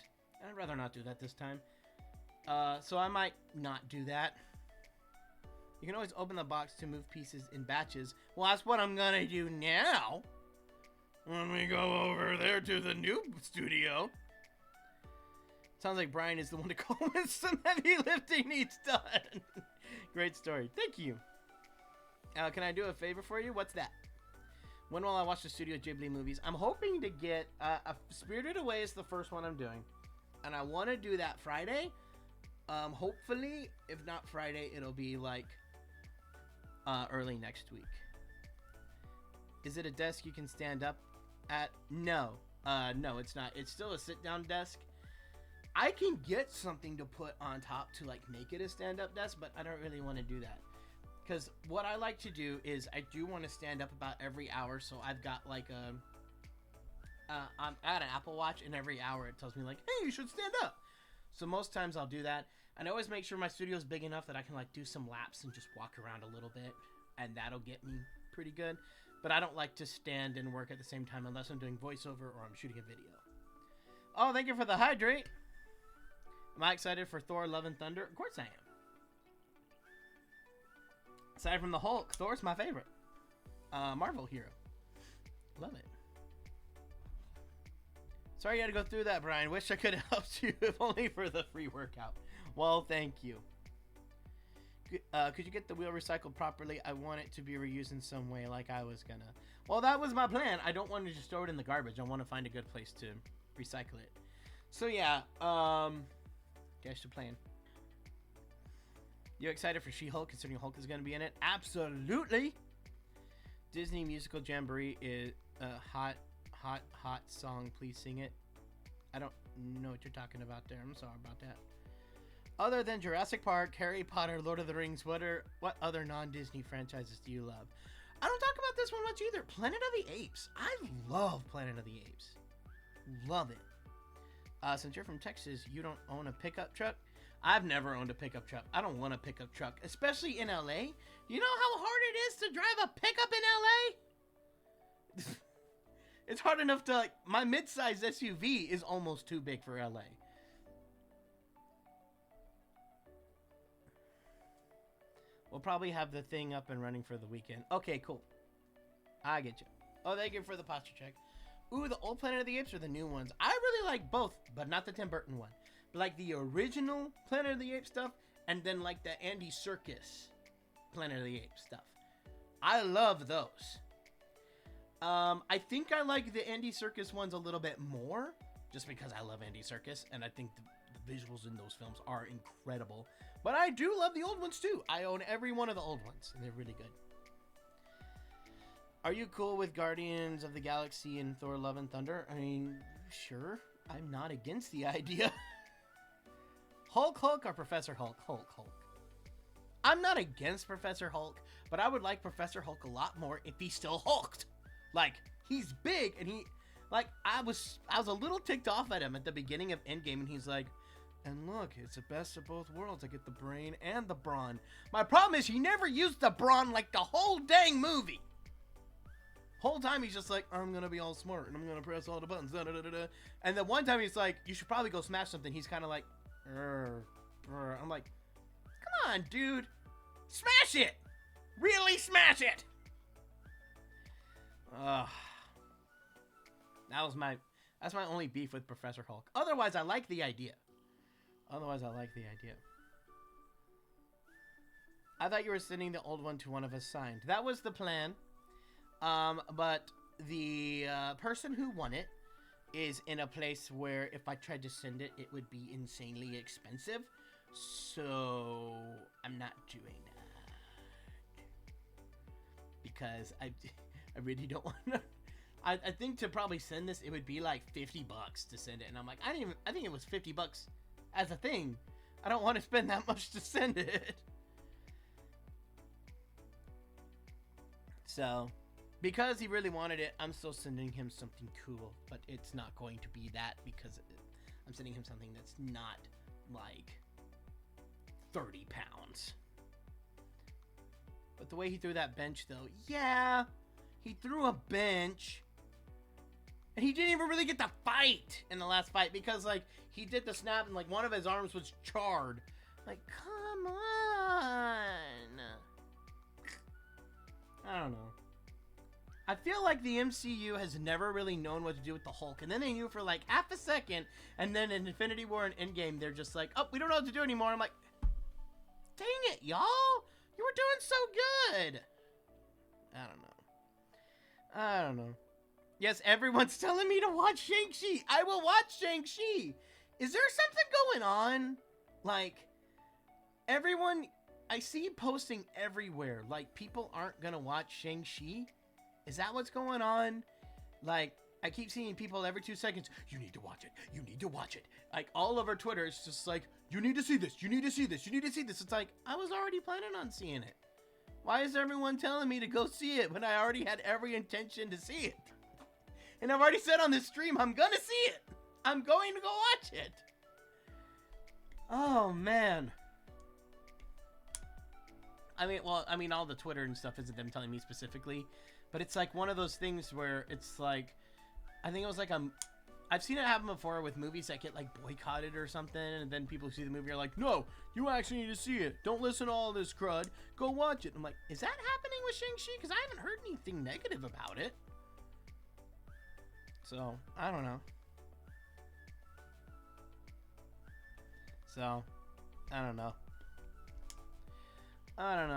I'd rather not do that this time. So I might not do that. You can always open the box to move pieces in batches. Well, that's what I'm gonna do now. When we go over there to the new studio. Sounds like Brian is the one to call when some heavy lifting needs done. Great story. Thank you. Can I do a favor for you? What's that? When will I watch the Studio Ghibli movies? I'm hoping to get... Spirited Away is the first one I'm doing. And I want to do that Friday. Hopefully, if not Friday, it'll be like early next week. Is it a desk you can stand up at? No. No, it's not. It's still a sit-down desk. I can get something to put on top to like make it a stand-up desk, but I don't really want to do that. Because what I like to do is I do want to stand up about every hour, so I've got like a... I'm at an Apple Watch, and every hour it tells me like, hey, you should stand up. So most times I'll do that, and I always make sure my studio is big enough that I can like do some laps and just walk around a little bit, and that'll get me pretty good. But I don't like to stand and work at the same time unless I'm doing voiceover or I'm shooting a video. Oh, thank you for the hydrate. Am I excited for Thor: Love and Thunder? Of course I am. Aside from the Hulk, Thor's my favorite Marvel hero. Love it. Sorry you had to go through that, Brian. Wish I could have helped you, if only for the free workout. Well, thank you. Could you get the wheel recycled properly? I want it to be reused in some way like I was gonna. Well, that was my plan. I don't want to just throw it in the garbage. I want to find a good place to recycle it. So, yeah. That's the plan. You excited for She-Hulk, considering Hulk is going to be in it? Absolutely. Disney musical jamboree is a hot song. Please sing it. I don't know what you're talking about there. I'm sorry about that. Other than Jurassic Park, Harry Potter, Lord of the Rings, what other non-Disney franchises do you love? I don't talk about this one much either. Planet of the Apes. I love Planet of the Apes. Love it. Since you're from Texas, you don't own a pickup truck? I've never owned a pickup truck. I don't want a pickup truck, especially in LA. You know how hard it is to drive a pickup in LA? It's hard enough to, like, my mid-sized SUV is almost too big for LA. We'll probably have the thing up and running for the weekend. Okay, cool. I get you. Oh, thank you for the posture check. Ooh, the old Planet of the Apes or the new ones? I really like both, but not the Tim Burton one. But like the original Planet of the Apes stuff, and then like the Andy Serkis Planet of the Apes stuff. I love those. I think I like the Andy Serkis ones a little bit more, just because I love Andy Serkis, and I think the visuals in those films are incredible. But I do love the old ones too. I own every one of the old ones, and they're really good. Are you cool with Guardians of the Galaxy and Thor Love and Thunder? I mean, sure. I'm not against the idea. Hulk or Professor Hulk? Hulk. I'm not against Professor Hulk, but I would like Professor Hulk a lot more if he still hulked. Like, he's big, and he... Like, I was a little ticked off at him at the beginning of Endgame, and he's like, and look, it's the best of both worlds. I get the brain and the brawn. My problem is he never used the brawn like the whole dang movie. Whole time he's just like, I'm gonna be all smart and I'm gonna press all the buttons. Da, da, da, da. And the one time he's like, you should probably go smash something. He's kind of like, I'm like, come on, dude, smash it, really smash it. That's my only beef with Professor Hulk. Otherwise, I like the idea. I thought you were sending the old one to one of us signed. That was the plan. But the person who won it is in a place where if I tried to send it, it would be insanely expensive. So I'm not doing that. Because I really don't want to. I think to probably send this, it would be like $50 to send it. And I'm like, I think it was $50 as a thing. I don't want to spend that much to send it. So, because he really wanted it, I'm still sending him something cool. But it's not going to be that because I'm sending him something that's not like 30 pounds. But the way he threw that bench though, yeah, he threw a bench. And he didn't even really get to fight in the last fight because, like, he did the snap and, like, one of his arms was charred. Like, come on. I don't know. I feel like the MCU has never really known what to do with the Hulk. And then they knew for, like, half a second. And then in Infinity War and Endgame, they're just like, oh, we don't know what to do anymore. I'm like, dang it, y'all. You were doing so good. I don't know. Yes, everyone's telling me to watch Shang-Chi. I will watch Shang-Chi. Is there something going on? Like, everyone, I see posting everywhere. Like, people aren't going to watch Shang-Chi. Is that what's going on? Like, I keep seeing people every 2 seconds. You need to watch it. You need to watch it. Like, all over Twitter, it's just like, you need to see this. You need to see this. You need to see this. It's like, I was already planning on seeing it. Why is everyone telling me to go see it when I already had every intention to see it? And I've already said on this stream, I'm gonna see it. I'm going to go watch it. Oh, man. I mean, all the Twitter and stuff isn't them telling me specifically. But it's like one of those things where it's like, I think it was like, I've seen it happen before with movies that get like boycotted or something. And then people see the movie are like, no, you actually need to see it. Don't listen to all this crud. Go watch it. I'm like, is that happening with Shang-Chi? Because I haven't heard anything negative about it. So, I don't know. I don't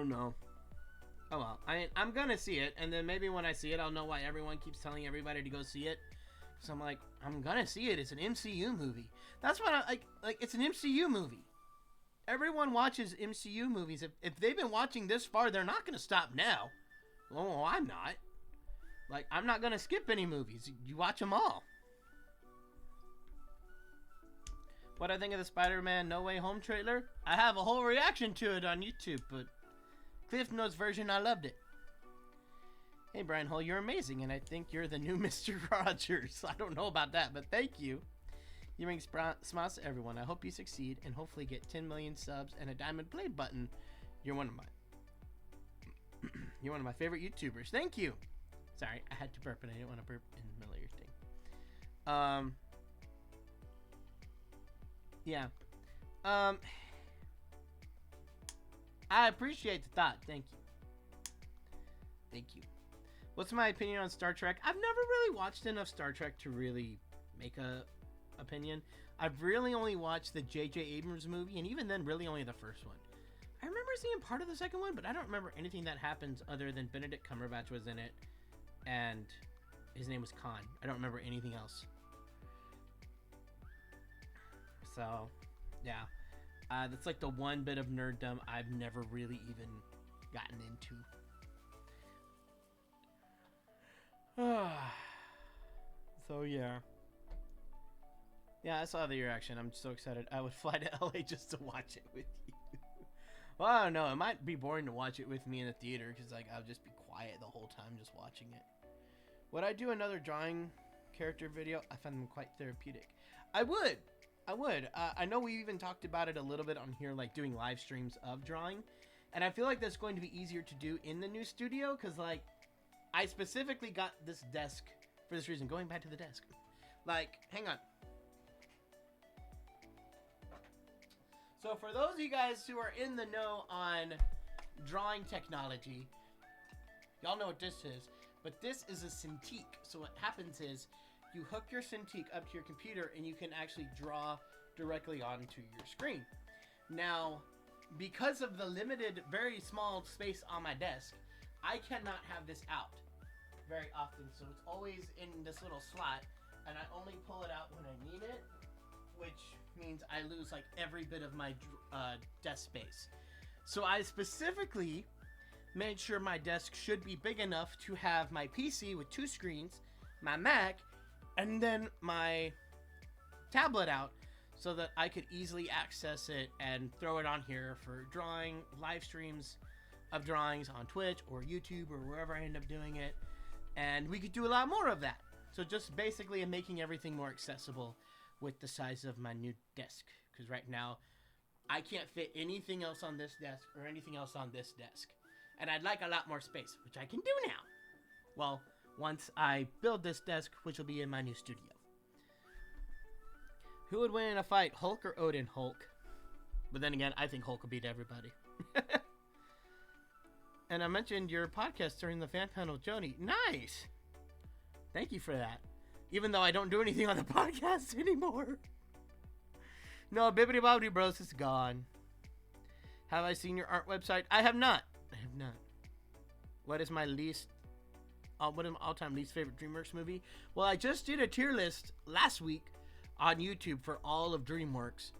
know. Oh well, I'm gonna see it, and then maybe when I see it, I'll know why everyone keeps telling everybody to go see it. So I'm like, I'm gonna see it. It's an MCU movie. That's what I like. It's an MCU movie. everyone watches MCU movies. If they've been watching this far, they're not going to stop now. Well, I'm not. Like, I'm not going to skip any movies. You watch them all. What I think of the Spider-Man No Way Home trailer? I have a whole reaction to it on YouTube, but Cliff Notes version, I loved it. Hey, Brian Hull, you're amazing, and I think you're the new Mr. Rogers. I don't know about that, but thank you. You bring smiles to everyone. I hope you succeed and hopefully get 10 million subs and a diamond play button. You're one of my favorite YouTubers. Thank you. Sorry, I had to burp and I didn't want to burp in the middle of your thing. Yeah. I appreciate the thought. Thank you. Thank you. What's my opinion on Star Trek? I've never really watched enough Star Trek to really make a opinion. I've really only watched the J.J. Abrams movie, and even then, really only the first one. I remember seeing part of the second one, but I don't remember anything that happens other than Benedict Cumberbatch was in it, and his name was Khan. I don't remember anything else. So, yeah. That's like the one bit of nerddom I've never really even gotten into. So, yeah. Yeah, I saw the reaction. I'm so excited. I would fly to LA just to watch it with you. Well, I don't know. It might be boring to watch it with me in the theater because like I'll just be quiet the whole time just watching it. Would I do another drawing character video? I find them quite therapeutic. I would. I know we even talked about it a little bit on here, like doing live streams of drawing. And I feel like that's going to be easier to do in the new studio because like I specifically got this desk for this reason. Going back to the desk. Like, hang on. So for those of you guys who are in the know on drawing technology, y'all know what this is. But this is a Cintiq. So what happens is you hook your Cintiq up to your computer and you can actually draw directly onto your screen. Now, because of the limited, very small space on my desk, I cannot have this out very often. So it's always in this little slot and I only pull it out when I need it, which means I lose like every bit of my desk space. So I specifically made sure my desk should be big enough to have my PC with 2 screens, my Mac, and then my tablet out so that I could easily access it and throw it on here for drawing, live streams of drawings on Twitch or YouTube or wherever I end up doing it. And we could do a lot more of that. So just basically making everything more accessible with the size of my new desk. Because right now, I can't fit anything else on this desk or anything else on this desk. And I'd like a lot more space, which I can do now. Well, once I build this desk, which will be in my new studio. Who would win in a fight, Hulk or Odin? Hulk. But then again, I think Hulk will beat everybody. And I mentioned your podcast during the fan panel, Joni. Nice! Thank you for that. Even though I don't do anything on the podcast anymore. No, Bibbidi Bobbidi Bros is gone. Have I seen your art website? I have not. What is my all-time least favorite DreamWorks movie? Well, I just did a tier list last week on YouTube for all of DreamWorks.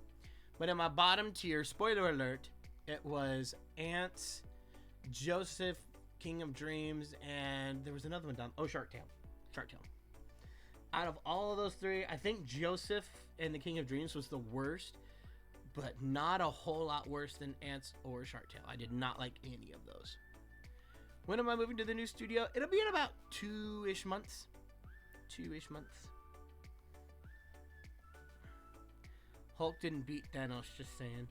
But in my bottom tier, spoiler alert, it was Ants, Joseph, King of Dreams, and there was another one down. Oh, Shark Tale. Out of all of those 3, I think Joseph and the King of Dreams was the worst, but not a whole lot worse than Ants or Shark Tale. I did not like any of those. When am I moving to the new studio? It'll be in about 2-ish months. Hulk didn't beat Thanos, just saying.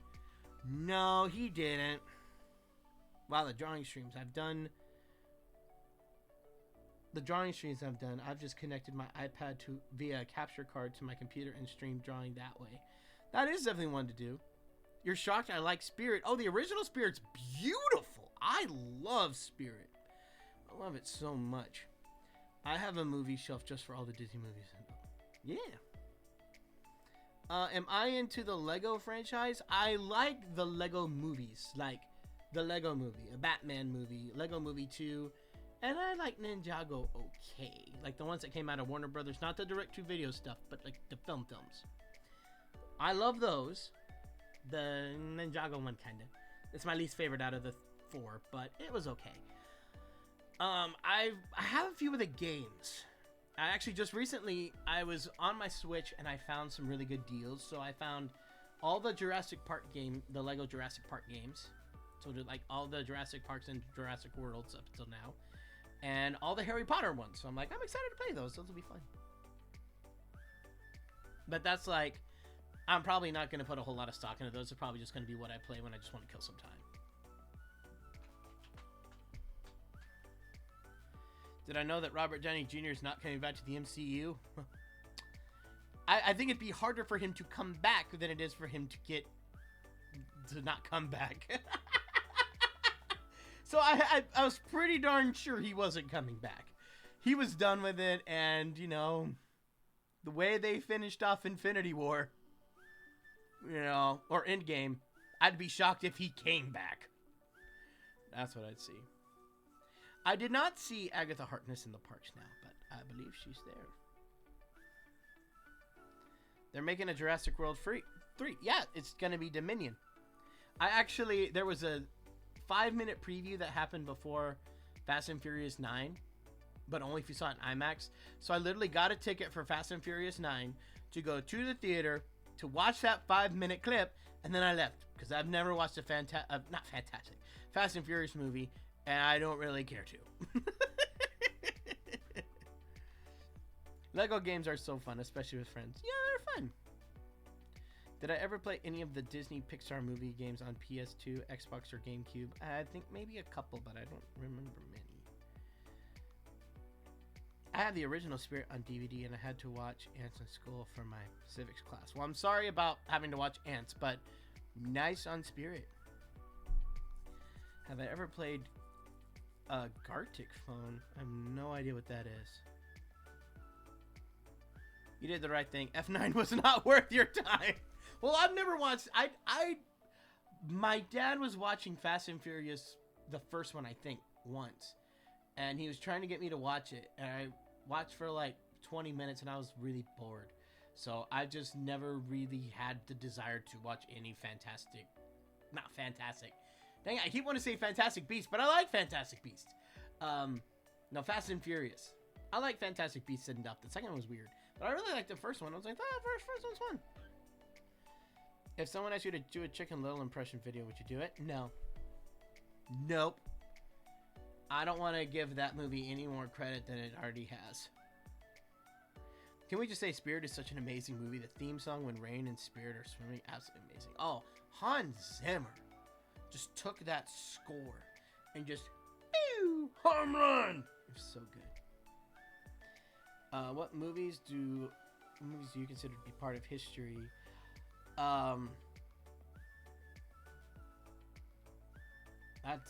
No, he didn't. Wow, the drawing streams I've done, I've just connected my iPad via a capture card to my computer and streamed drawing that way. That is definitely one to do. You're shocked I like Spirit. Oh, the original Spirit's beautiful. I love Spirit. I love it so much. I have a movie shelf just for all the Disney movies. Yeah. Am I into the Lego franchise? I like the Lego movies. Like the Lego movie, a Batman movie, Lego Movie 2. And I like Ninjago okay. Like the ones that came out of Warner Brothers. Not the direct-to-video stuff, but like the films. I love those. The Ninjago one, kind of. It's my least favorite out of the 4, but it was okay. I have a few of the games. I actually just recently, I was on my Switch and I found some really good deals. So I found all the Jurassic Park the Lego Jurassic Park games. So like all the Jurassic Parks and Jurassic Worlds up until now. And all the Harry Potter ones. So I'm like, I'm excited to play those. Those will be fun. But that's like, I'm probably not going to put a whole lot of stock into those. They're probably just going to be what I play when I just want to kill some time. Did I know that Robert Downey Jr. is not coming back to the MCU? I think it'd be harder for him to come back than it is for him to not come back. So I was pretty darn sure he wasn't coming back. He was done with it, and, you know, the way they finished off Infinity War, you know, or Endgame, I'd be shocked if he came back. That's what I'd see. I did not see Agatha Harkness in the parks now, but I believe she's there. They're making a Jurassic World 3. Yeah, it's going to be Dominion. There was a 5-minute preview that happened before Fast and Furious 9, but only if you saw it in IMAX. So I literally got a ticket for Fast and Furious 9 to go to the theater to watch that 5-minute clip, and then I left because I've never watched a Fast and Furious movie, and I don't really care to. Lego games are so fun, especially with friends. Yeah, they're fun. Did I ever play any of the Disney Pixar movie games on PS2, Xbox, or GameCube? I think maybe a couple, but I don't remember many. I had the original Spirit on DVD, and I had to watch Ants in school for my civics class. Well, I'm sorry about having to watch Ants, but nice on Spirit. Have I ever played Gartic Phone? I have no idea what that is. You did the right thing. F9 was not worth your time. Well, I've never watched... My dad was watching Fast and Furious, the first one, I think, once. And he was trying to get me to watch it. And I watched for like 20 minutes and I was really bored. So I just never really had the desire to watch any fantastic... Not fantastic. Dang, I keep wanting to say Fantastic Beasts, but I like Fantastic Beasts. No, Fast and Furious. I like Fantastic Beasts enough. The second one was weird. But I really liked the first one. I was like, oh, first one's fun. If someone asked you to do a Chicken Little impression video, would you do it? No. Nope. I don't want to give that movie any more credit than it already has. Can we just say Spirit is such an amazing movie? The theme song when Rain and Spirit are swimming, absolutely amazing. Oh, Hans Zimmer just took that score and just, pew, home run. It's so good. What movies do you consider to be part of history?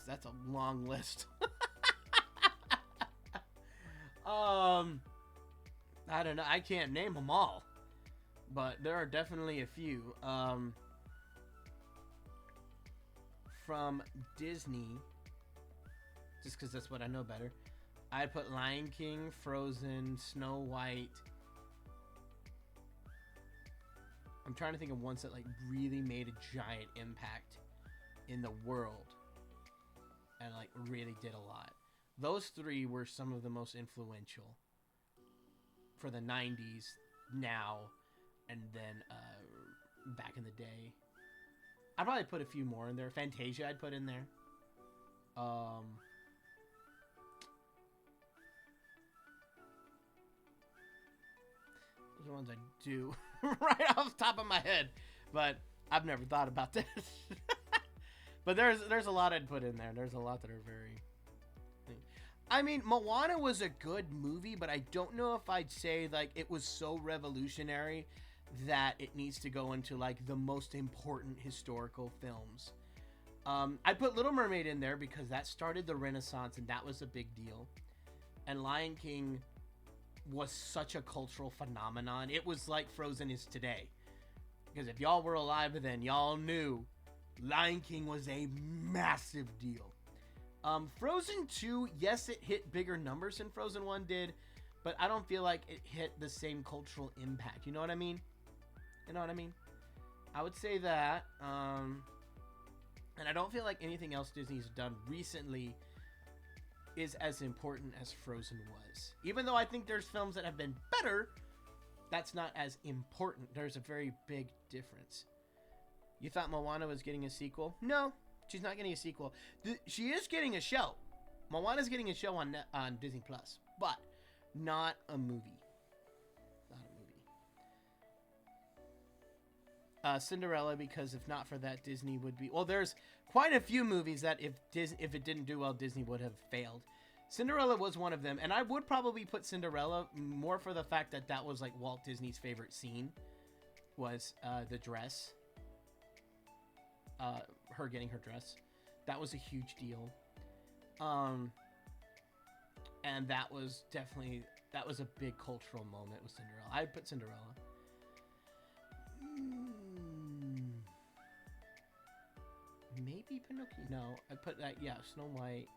That's a long list. I don't know. I can't name them all, but there are definitely a few. From Disney, just because that's what I know better. I'd put Lion King, Frozen, Snow White. I'm trying to think of ones that like really made a giant impact in the world and like really did a lot. Those three were some of the most influential for the 90s, now, and then back in the day. I'd probably put a few more in there. Fantasia I'd put in there. Those are ones I do right off the top of my head, but I've never thought about that. But there's a lot I'd put in there. There's a lot that are very... I mean, Moana was a good movie, but I don't know if I'd say like it was so revolutionary that it needs to go into like the most important historical films. I'd put Little Mermaid in there because that started the Renaissance and that was a big deal. And Lion King was such a cultural phenomenon. It was like Frozen is today. Because if y'all were alive then, y'all knew Lion King was a massive deal. Frozen 2, yes, it hit bigger numbers than Frozen 1 did, but I don't feel like it hit the same cultural impact. You know what I mean? I would say that. And I don't feel like anything else Disney's done recently is as important as Frozen was. Even though I think there's films that have been better, that's not as important. There's a very big difference. You thought Moana was getting a sequel? No, she's not getting a sequel. She is getting a show. Moana's getting a show on Disney Plus, but not a movie. Not a movie. Cinderella, because if not for that, Disney would be... Well, there's quite a few movies that if it didn't do well, Disney would have failed. Cinderella was one of them, and I would probably put Cinderella more for the fact that that was like Walt Disney's favorite scene, was the dress. Her getting her dress. That was a huge deal. And that was definitely, that was a big cultural moment with Cinderella. I'd put Cinderella. Maybe Pinocchio. No, I put that. Yeah, Snow White.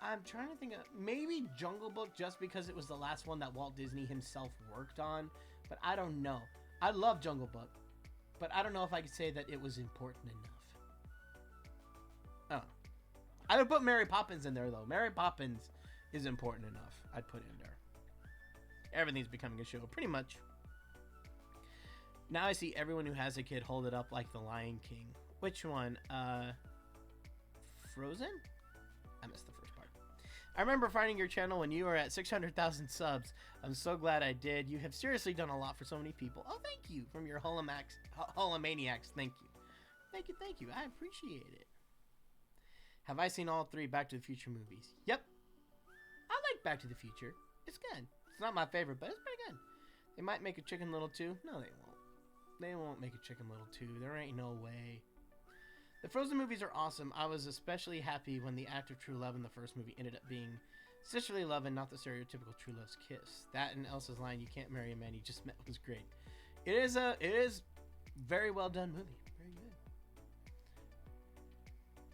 I'm trying to think of maybe Jungle Book, just because it was the last one that Walt Disney himself worked on. But I don't know. I love Jungle Book, but I don't know if I could say that it was important enough. Oh, I would put Mary Poppins in there though. Mary Poppins is important enough. I'd put it in there. Everything's becoming a show, pretty much. Now I see everyone who has a kid hold it up like the Lion King. Which one? Frozen? I missed the first part. I remember finding your channel when you were at 600,000 subs. I'm so glad I did. You have seriously done a lot for so many people. Oh, thank you. From your Holomaniacs. Thank you. Thank you, thank you. I appreciate it. Have I seen all 3 Back to the Future movies? Yep. I like Back to the Future. It's good. It's not my favorite, but it's pretty good. They might make a Chicken Little 2. No, they won't. They won't make a Chicken Little 2. There ain't no way. The Frozen movies are awesome. I was especially happy when the act of true love in the first movie ended up being sisterly love and not the stereotypical true love's kiss. That and Elsa's line, "You can't marry a man you just met," was great. It is very well done movie.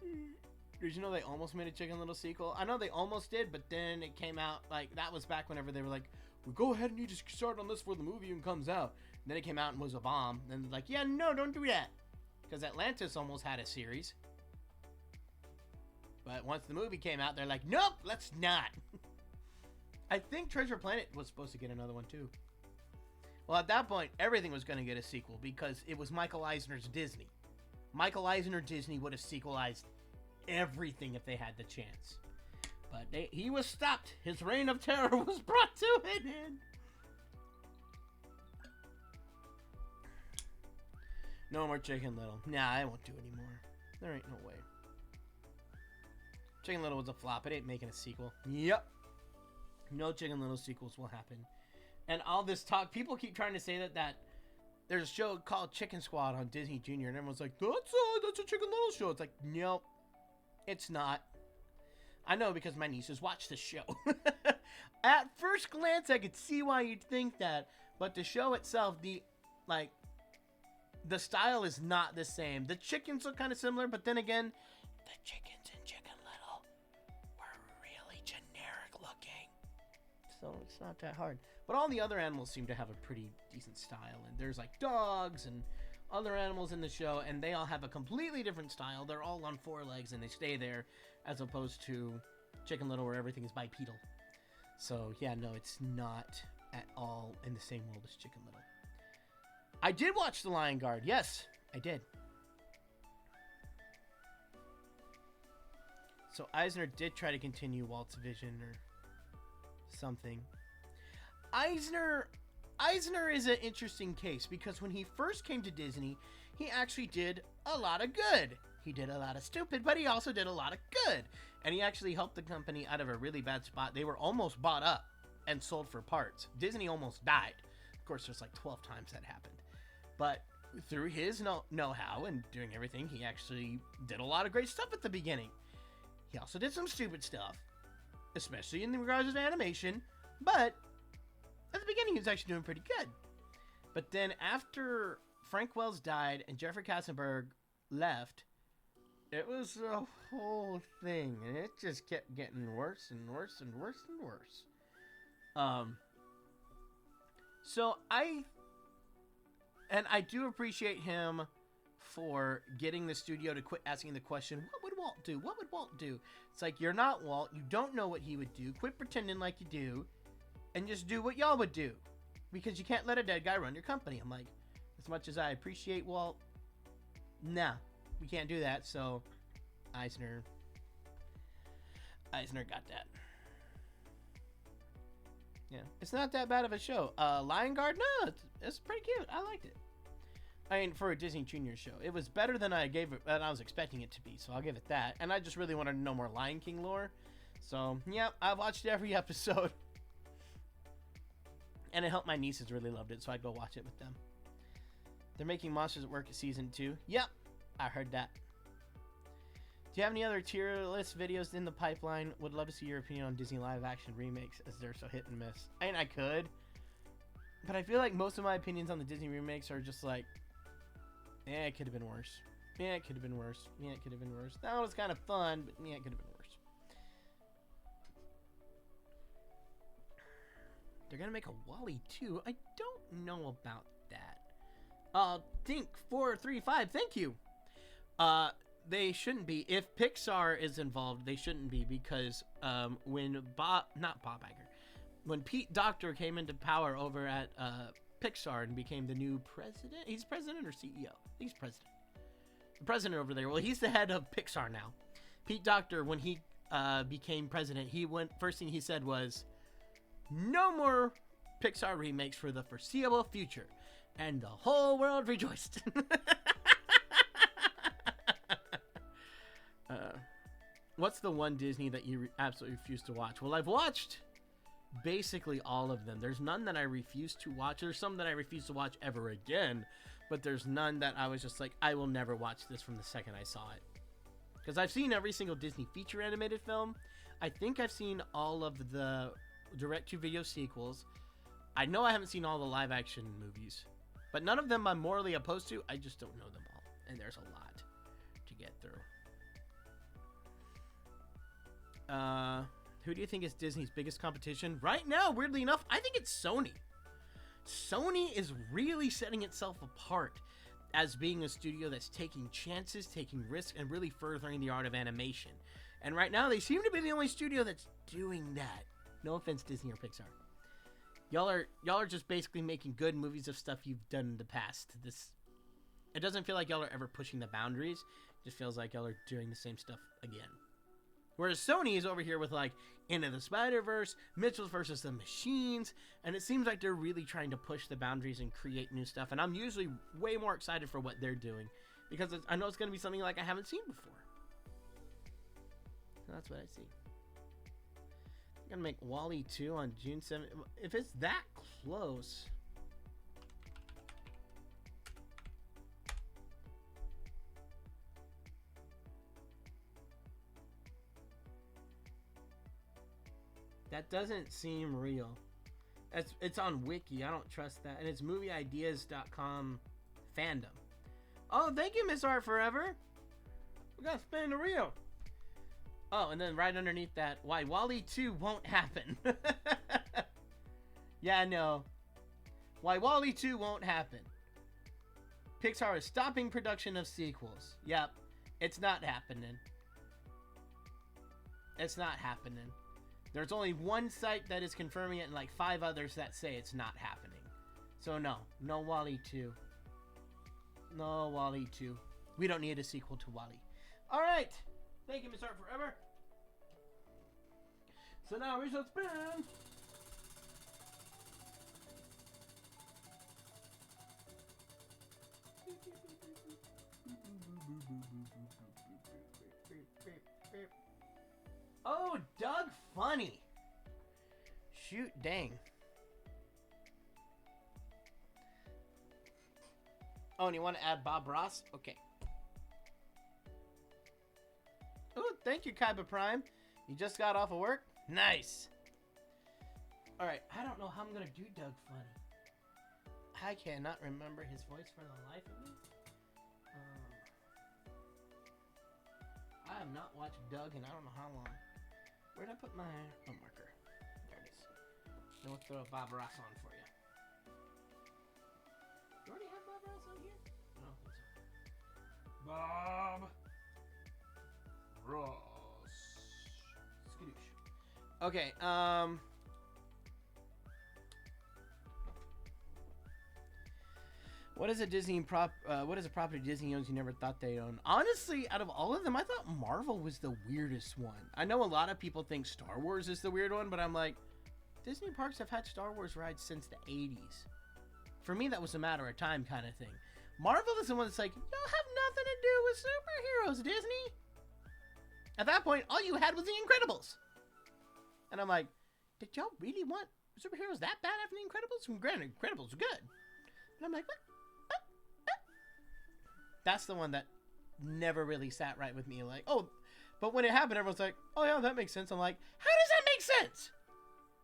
Very good. Did you know they almost made a Chicken Little sequel? I know they almost did, but then it came out, like, that was back whenever they were like, well, go ahead and you just start on this before the movie even comes out. And then it came out and was a bomb. And like, yeah, no, don't do that. Because Atlantis almost had a series. But once the movie came out, they're like, nope, let's not. I think Treasure Planet was supposed to get another one too. Well, at that point, everything was going to get a sequel because it was Michael Eisner's Disney. Michael Eisner Disney would have sequelized everything if they had the chance. But he was stopped. His reign of terror was brought to an end. No more Chicken Little. Nah, I won't do anymore. There ain't no way. Chicken Little was a flop. It ain't making a sequel. Yep. No Chicken Little sequels will happen. And all this talk, people keep trying to say that there's a show called Chicken Squad on Disney Junior, and everyone's like, that's a Chicken Little show. It's like, nope, it's not. I know because my nieces watch the show. At first glance, I could see why you'd think that, but the show itself, the style is not the same. The chickens look kind of similar, but then again, the chickens in Chicken Little were really generic looking. So it's not that hard. But all the other animals seem to have a pretty decent style. And there's like dogs and other animals in the show, and they all have a completely different style. They're all on 4 legs and they stay there, as opposed to Chicken Little where everything is bipedal. So yeah, no, it's not at all in the same world as Chicken Little. I did watch The Lion Guard. Yes, I did. So Eisner did try to continue Walt's vision or something. Eisner is an interesting case because when he first came to Disney, he actually did a lot of good. He did a lot of stupid, but he also did a lot of good. And he actually helped the company out of a really bad spot. They were almost bought up and sold for parts. Disney almost died. Of course, there's like 12 times that happened. But through his know-how and doing everything, he actually did a lot of great stuff at the beginning. He also did some stupid stuff, especially in regards to animation. But at the beginning, he was actually doing pretty good. But then after Frank Wells died and Jeffrey Katzenberg left, it was a whole thing. And it just kept getting worse and worse and worse and worse. So And I do appreciate him for getting the studio to quit asking the question, what would Walt do? What would Walt do? It's like, you're not Walt. You don't know what he would do. Quit pretending like you do. And just do what y'all would do. Because you can't let a dead guy run your company. I'm like, as much as I appreciate Walt, nah, we can't do that. So, Eisner got that. Yeah, it's not that bad of a show. Lion Guard, no, it's pretty cute. I liked it. I mean, for a Disney Junior show, it was better than I was expecting it to be. So I'll give it that. And I just really wanted to know more Lion King lore. So yeah, I watched every episode, and it helped my nieces really loved it. So I'd go watch it with them. They're making Monsters at Work season 2. Yep, I heard that. Do you have any other tier list videos in the pipeline? Would love to see your opinion on Disney live action remakes, as they're so hit and miss. I mean, I could, but I feel like most of my opinions on the Disney remakes are just like, yeah, it could have been worse. Yeah, it could have been worse. Yeah, it could have been worse. That was kind of fun, but yeah, it could have been worse. They're gonna make a Wall-E 2. I don't know about that. Dink435, thank you. They shouldn't be. If Pixar is involved, they shouldn't be, because when when Pete Docter came into power over at Pixar and became the new president, he's president or CEO? He's president. The president over there. Well, he's the head of Pixar now. Pete Docter, when he became president, first thing he said was, no more Pixar remakes for the foreseeable future, and the whole world rejoiced. What's the one Disney that you absolutely refuse to watch? Well, I've watched basically all of them. There's none that I refuse to watch. There's some that I refuse to watch ever again, but there's none that I was just like, I will never watch this from the second I saw it. Because I've seen every single Disney feature animated film. I think I've seen all of the direct-to-video sequels. I know I haven't seen all the live-action movies, but none of them I'm morally opposed to. I just don't know them all, and there's a lot to get through. Who do you think is Disney's biggest competition? Right now, weirdly enough, I think it's Sony. Sony is really setting itself apart as being a studio that's taking chances, taking risks, and really furthering the art of animation. And right now, they seem to be the only studio that's doing that. No offense, Disney or Pixar. Y'all are just basically making good movies of stuff you've done in the past. It doesn't feel like y'all are ever pushing the boundaries. It just feels like y'all are doing the same stuff again. Whereas Sony is over here with like Into the Spider-Verse, Mitchell vs. the Machines, and it seems like they're really trying to push the boundaries and create new stuff. And I'm usually way more excited for what they're doing, because I know it's going to be something like I haven't seen before. So that's what I see. I'm going to make Wall-E 2 on June 7th. If it's that close... That doesn't seem real. It's on Wiki. I don't trust that. And it's movieideas.com fandom. Oh, thank you, Miss Art Forever. We got to spin the reel. Oh, and then right underneath that, why Wall-E 2 won't happen. Yeah, I know. Why Wall-E 2 won't happen. Pixar is stopping production of sequels. Yep. It's not happening. It's not happening. There's only one site that is confirming it and like 5 others that say it's not happening. So no Wall-E 2. No Wall-E 2. We don't need a sequel to Wall-E. Alright. Thank you, Miss Art Forever. So now we shall spin. Oh, Doug Funny. Shoot, dang. Oh, and you want to add Bob Ross? Okay. Oh, thank you, Kaiba Prime. You just got off of work? Nice. Alright, I don't know how I'm going to do Doug Funny. I cannot remember his voice for the life of me. I have not watched Doug in I don't know how long. Where'd I put my marker? There it is. Now let's throw Bob Ross on for you. You already have Bob Ross? Bob Ross. Skadoosh. Okay, what is a property Disney owns you never thought they'd own? Honestly, out of all of them, I thought Marvel was the weirdest one. I know a lot of people think Star Wars is the weird one, but I'm like, Disney parks have had Star Wars rides since the 80s. For me, that was a matter of time kind of thing. Marvel is the one that's like, y'all have nothing to do with superheroes, Disney. At that point, all you had was The Incredibles. And I'm like, did y'all really want superheroes that bad after The Incredibles? And granted, Incredibles were good. And I'm like, what? That's the one that never really sat right with me. Like, oh, but when it happened, everyone's like, oh yeah, that makes sense. I'm like, how does that make sense?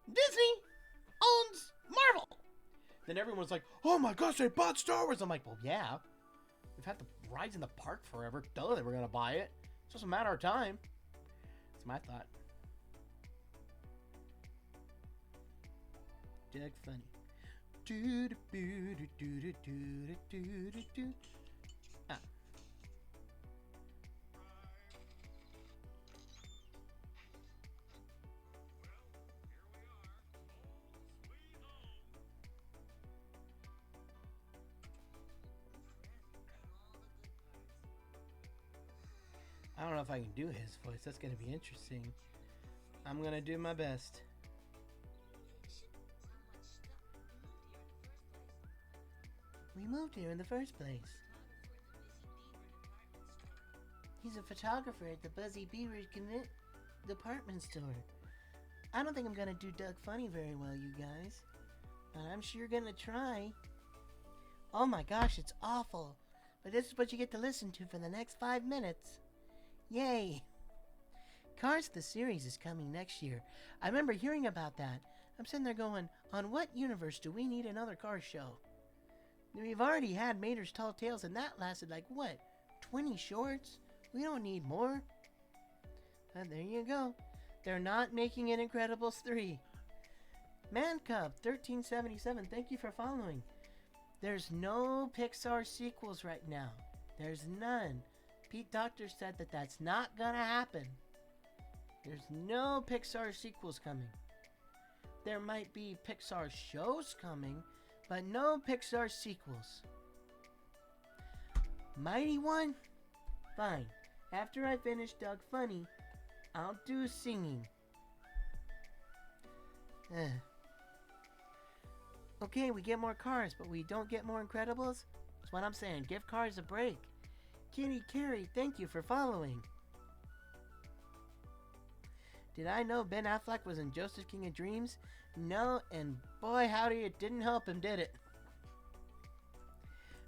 Disney owns Marvel. Then everyone's like, oh my gosh, they bought Star Wars. I'm like, well, yeah. We've had the rides in the park forever. Duh, they were going to buy it. It's just a matter of time. That's my thought. Doug Funny. Ah. I don't know if I can do his voice. That's going to be interesting. I'm going to do my best. We moved here in the first place. He's a photographer at the Buzzy Beaver department store. I don't think I'm going to do Doug Funny very well, you guys. But I'm sure going to try. Oh my gosh, it's awful. But this is what you get to listen to for the next 5 minutes. Yay! Cars the series is coming next year. I remember hearing about that. I'm sitting there going, on what universe do we need another car show? We've already had Mater's Tall Tales and that lasted like, what, 20 shorts? We don't need more. And there you go. They're not making an Incredibles 3. Man Cub 1377, thank you for following. There's no Pixar sequels right now. There's none. Pete Docter said that that's not gonna happen. There's no Pixar sequels coming. There might be Pixar shows coming, but no Pixar sequels. Mighty One? Fine. After I finish Doug Funny, I'll do singing. Okay, we get more cars, but we don't get more Incredibles? That's what I'm saying. Give cars a break. Kitty Carey, thank you for following. Did I know Ben Affleck was in Joseph King of Dreams? No, and boy howdy, it didn't help him, did it?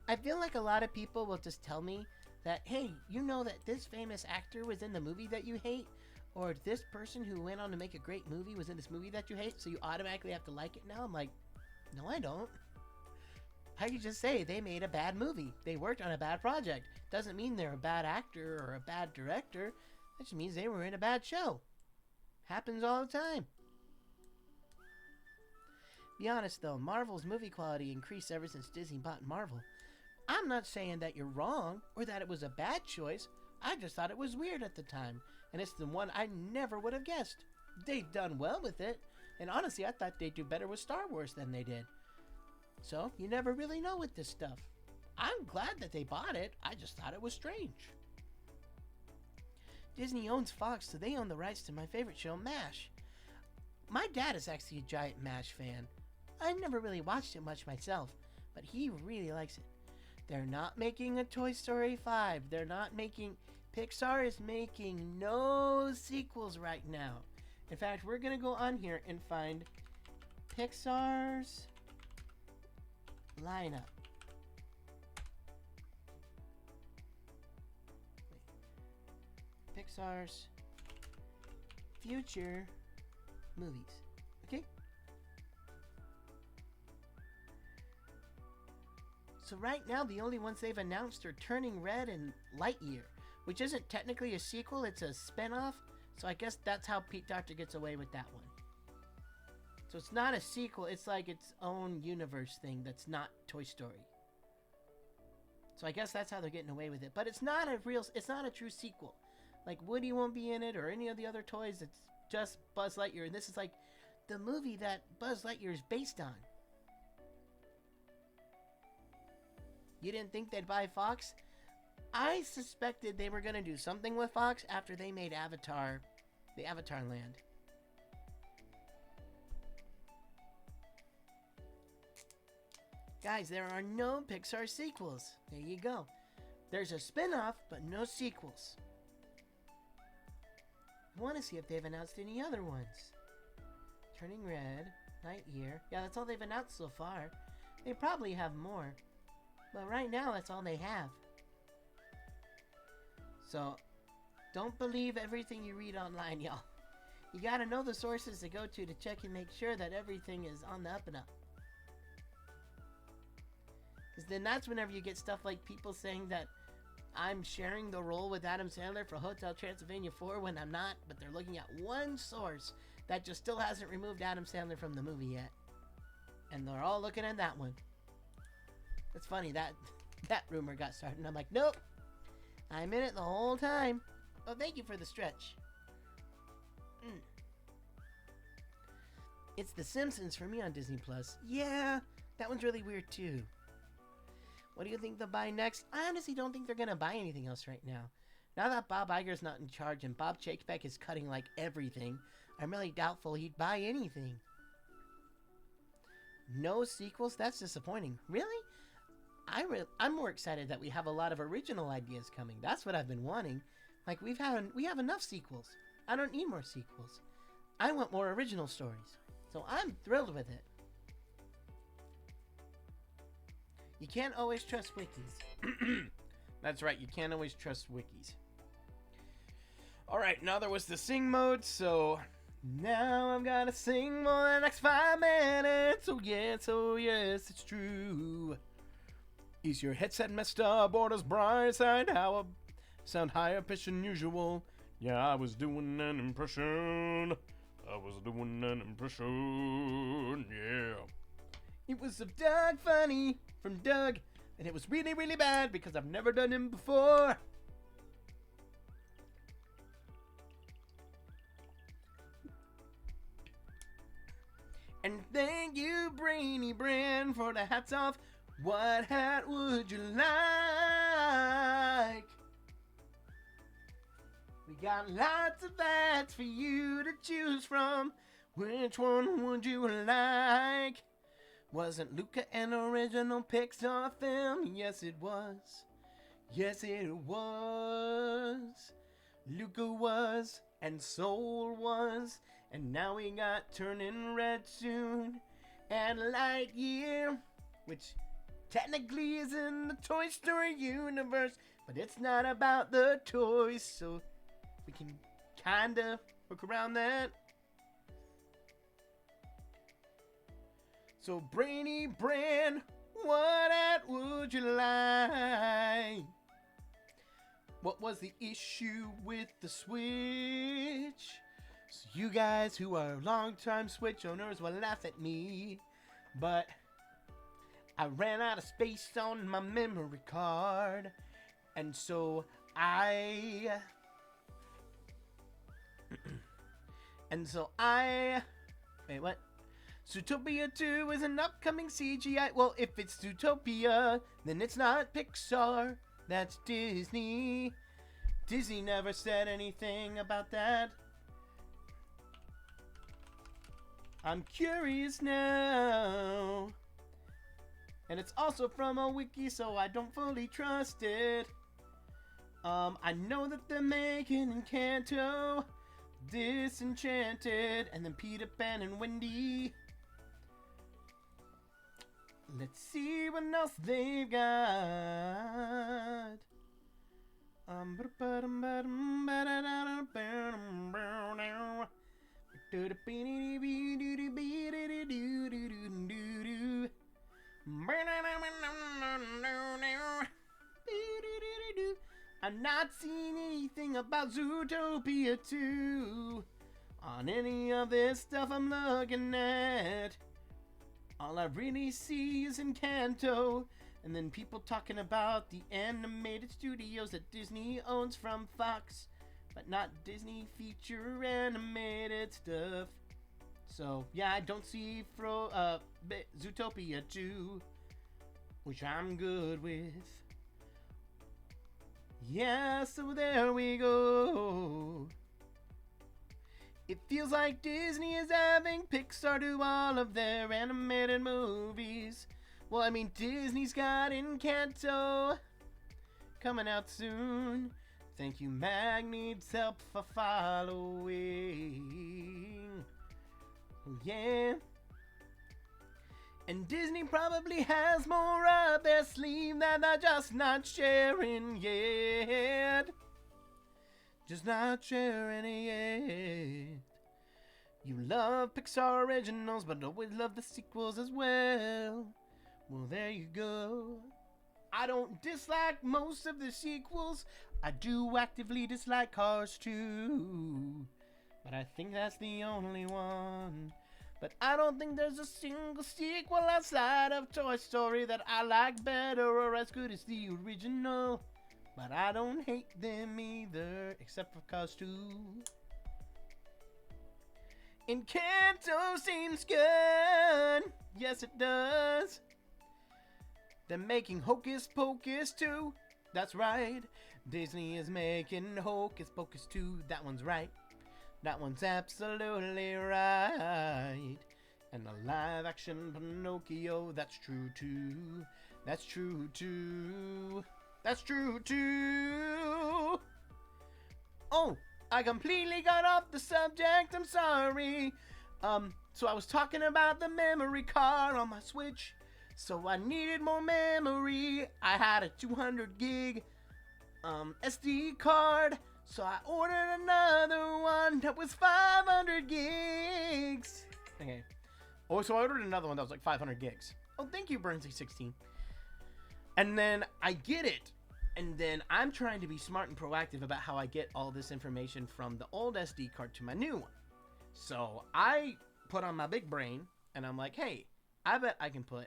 I feel like a lot of people will just tell me that, hey, you know that this famous actor was in the movie that you hate? Or this person who went on to make a great movie was in this movie that you hate, so you automatically have to like it now? I'm like, no, I don't. I can just say they made a bad movie. They worked on a bad project. Doesn't mean they're a bad actor or a bad director. That just means they were in a bad show. Happens all the time. Be honest though, Marvel's movie quality increased ever since Disney bought Marvel. I'm not saying that you're wrong or that it was a bad choice. I just thought it was weird at the time. And it's the one I never would have guessed. They've done well with it. And honestly, I thought they'd do better with Star Wars than they did. So, you never really know with this stuff. I'm glad that they bought it. I just thought it was strange. Disney owns Fox, so they own the rights to my favorite show, MASH. My dad is actually a giant MASH fan. I never really watched it much myself, but he really likes it. They're not making a Toy Story 5. They're not making... Pixar is making no sequels right now. In fact, we're going to go on here and find Pixar's lineup. Pixar's future movies. Okay? So right now, the only ones they've announced are Turning Red and Lightyear, which isn't technically a sequel, it's a spin-off. So I guess that's how Pete Docter gets away with that one. So it's not a sequel, it's like its own universe thing that's not Toy Story. So I guess that's how they're getting away with it. But it's not a true sequel. Like Woody won't be in it or any of the other toys. It's just Buzz Lightyear. And this is like the movie that Buzz Lightyear is based on. You didn't think they'd buy Fox? I suspected they were going to do something with Fox after they made Avatar, the Avatar Land. Guys, there are no Pixar sequels. There you go. There's a spin-off, but no sequels. I want to see if they've announced any other ones. Turning Red, Lightyear. Yeah, that's all they've announced so far. They probably have more. But right now, that's all they have. So, don't believe everything you read online, y'all. You gotta know the sources to go to check and make sure that everything is on the up and up. Because then that's whenever you get stuff like people saying that I'm sharing the role with Adam Sandler for Hotel Transylvania 4 when I'm not, but they're looking at one source that just still hasn't removed Adam Sandler from the movie yet. And they're all looking at that one. It's funny, that rumor got started, and I'm like, nope. I'm in it the whole time. Oh, thank you for the stretch. It's The Simpsons for me on Disney Plus. Yeah, that one's really weird too. What do you think they'll buy next? I honestly don't think they're gonna buy anything else right now. Now that Bob Iger's not in charge and Bob Chapek is cutting like everything, I'm really doubtful he'd buy anything. No sequels? That's disappointing. Really? I'm more excited that we have a lot of original ideas coming. That's what I've been wanting. Like we have enough sequels. I don't need more sequels. I want more original stories. So I'm thrilled with it. You can't always trust wikis. That's right, you can't always trust wikis. Alright, now there was the sing mode, so now I'm gonna sing for the next 5 minutes. Oh yes, it's true. Is your headset messed up or does Brian sound higher pitched than usual? Yeah, I was doing an impression. Yeah. It was of Doug Funny from Doug, and it was really, really bad because I've never done him before. And thank you, Brainy Bran, for the hats off. What hat would you like? We got lots of hats for you to choose from. Which one would you like? Wasn't Luca an original Pixar film? Yes, it was. Yes, it was. Luca was, and Soul was, and now we got Turning Red soon, and Lightyear, which technically is in the Toy Story universe, but it's not about the toys, so we can kinda work around that. So Brainy Bran, what hat would you like? What was the issue with the Switch? So you guys who are longtime Switch owners will laugh at me, but I ran out of space on my memory card, and so wait, what? Zootopia 2 is an upcoming CGI. Well, if it's Zootopia, then it's not Pixar. That's Disney. Disney never said anything about that. I'm curious now. And it's also from a wiki, so I don't fully trust it. I know that they're making Encanto, Disenchanted, and then Peter Pan and Wendy. Let's see what else they've got. I'm not seeing anything about Zootopia 2 on any of this stuff I'm looking at. All I really see is Encanto, And then people talking about the animated studios that Disney owns from Fox, but not Disney feature animated stuff. So yeah, I don't see Zootopia 2, which I'm good with. Yeah, so there we go. It feels like Disney is having Pixar do all of their animated movies. Well, I mean, Disney's got Encanto coming out soon. Thank you, Mag needs help for following. Yeah. And Disney probably has more up their sleeve that they're just not sharing yet. Just not sharing it yet. You love Pixar originals, but always love the sequels as well. Well, there you go. I don't dislike most of the sequels. I do actively dislike Cars 2. But I think that's the only one. But I don't think there's a single sequel outside of Toy Story that I like better or as good as the original. But I don't hate them either, except for Cars 2. Encanto seems good. Yes, it does. They're making Hocus Pocus 2. That's right. Disney is making Hocus Pocus 2. That one's right. That one's absolutely right. And the live action Pinocchio, that's true too. That's true too. That's true too. Oh, I completely got off the subject. I'm sorry. So I was talking about the memory card on my Switch. So I needed more memory. I had a 200 gig SD card. So I ordered another one that was 500 gigs. Okay. Oh, so I ordered another one that was like 500 gigs. Oh, thank you, Burnsy16. And then I get it. And then I'm trying to be smart and proactive about how I get all this information from the old SD card to my new one. So I put on my big brain and I'm like, hey, I bet I can put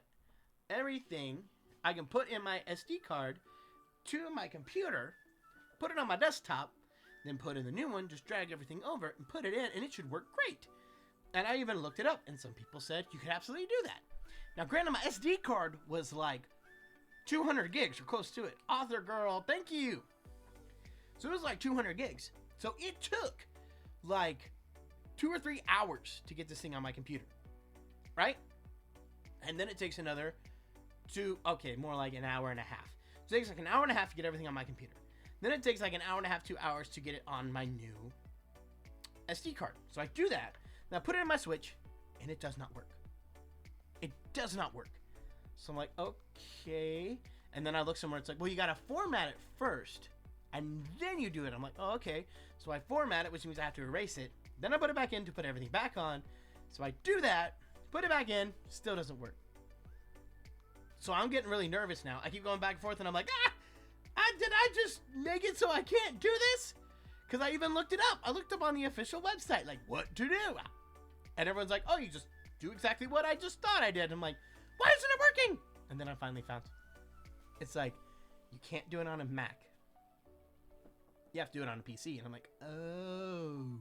everything I can put in my SD card to my computer, put it on my desktop, then put in the new one, just drag everything over and put it in, and it should work great. And I even looked it up, and some people said you could absolutely do that. Now, granted, my SD card was like 200 gigs or close to it. Author girl, thank you. So it was like 200 gigs. So it took like 2 or 3 hours to get this thing on my computer, right? And then it takes another more like an hour and a half. So it takes like an hour and a half to get everything on my computer. Then it takes like an hour and a half, 2 hours to get it on my new SD card. So I do that. Now I put it in my Switch, and it does not work. It does not work. So I'm like, okay. And then I look somewhere, it's like, well, you gotta format it first, and then you do it. I'm like, oh, okay. So I format it, which means I have to erase it. Then I put it back in to put everything back on. So I do that, put it back in, still doesn't work. So I'm getting really nervous now. I keep going back and forth, and I'm like, did I just make it so I can't do this? Because I even looked it up. I looked up on the official website, like, what to do? And everyone's like, oh, you just do exactly what I just thought I did. I'm like, why isn't it working? And then I finally found it's like, you can't do it on a Mac. You have to do it on a PC. And I'm like, oh.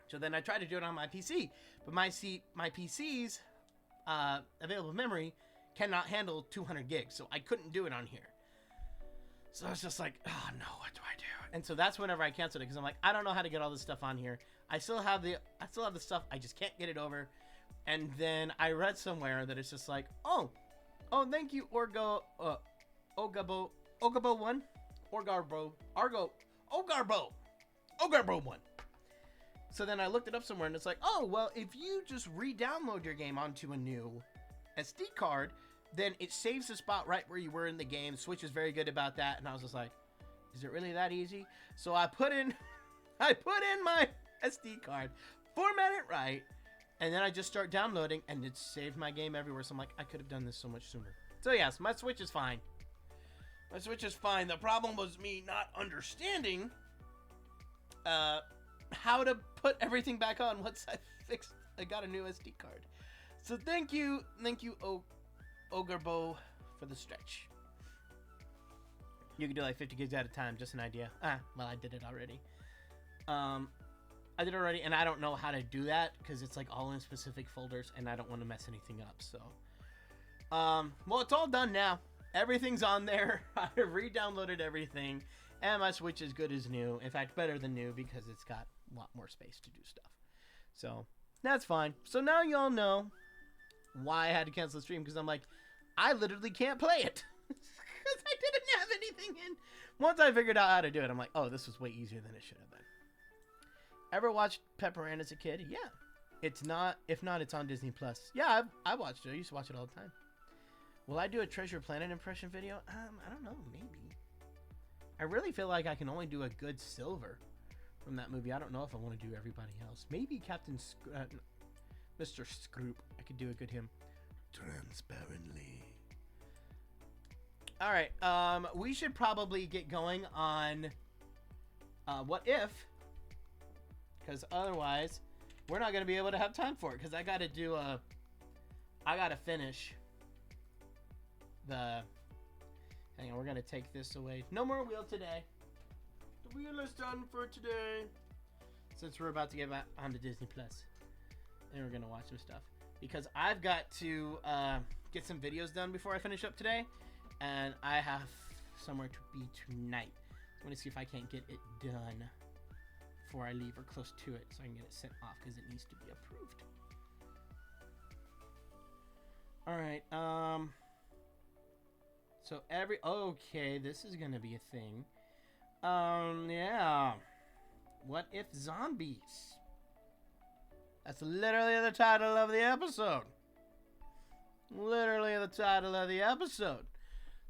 So then I tried to do it on my PC. But my PC's available memory cannot handle 200 gigs. So I couldn't do it on here. So I was just like, oh no, what do I do? And so that's whenever I canceled it, because I'm like, I don't know how to get all this stuff on here. I still have the stuff. I just can't get it over. And then I read somewhere that it's just like, oh, thank you, Ogabo 1, Ogarbo 1. So then I looked it up somewhere, and it's like, oh, well, if you just re-download your game onto a new SD card, then it saves the spot right where you were in the game. Switch is very good about that. And I was just like, is it really that easy? So I put in my SD card, format it right, and then I just start downloading, and it saved my game everywhere. So I'm like, I could have done this so much sooner. So yes, my Switch is fine. My Switch is fine. The problem was me not understanding how to put everything back on once I got a new SD card. So thank you, ogre bow for the stretch. You can do like 50 gigs at a time, just an idea. Well, I did it already. I did it already, and I don't know how to do that because it's like all in specific folders, and I don't want to mess anything up. So, well, it's all done now. Everything's on there. I re-downloaded everything, and my Switch is good as new. In fact, better than new because it's got a lot more space to do stuff. So that's fine. So now y'all know why I had to cancel the stream, because I'm like, I literally can't play it because I didn't have anything in. Once I figured out how to do it, I'm like, oh, this was way easier than it should have been. Ever watched Pepper Ann as a kid? Yeah. It's not. If not, it's on Disney Plus. Yeah, I watched it. I used to watch it all the time. Will I do a Treasure Planet impression video? I don't know. Maybe. I really feel like I can only do a good Silver from that movie. I don't know if I want to do everybody else. Maybe Mr. Scroop. I could do a good him. Transparently. All right. We should probably get going on What If, because otherwise we're not going to be able to have time for it, because I got to finish the... Hang on, we're going to take this away. No more wheel today. The wheel is done for today. Since we're about to get back onto Disney Plus. And we're going to watch some stuff. Because I've got to get some videos done before I finish up today. And I have somewhere to be tonight. I'm going to see if I can't get it done before I leave, or close to it, so I can get it sent off, because it needs to be approved. Alright, so okay, this is gonna be a thing. Yeah. What if zombies? That's literally the title of the episode. Literally the title of the episode.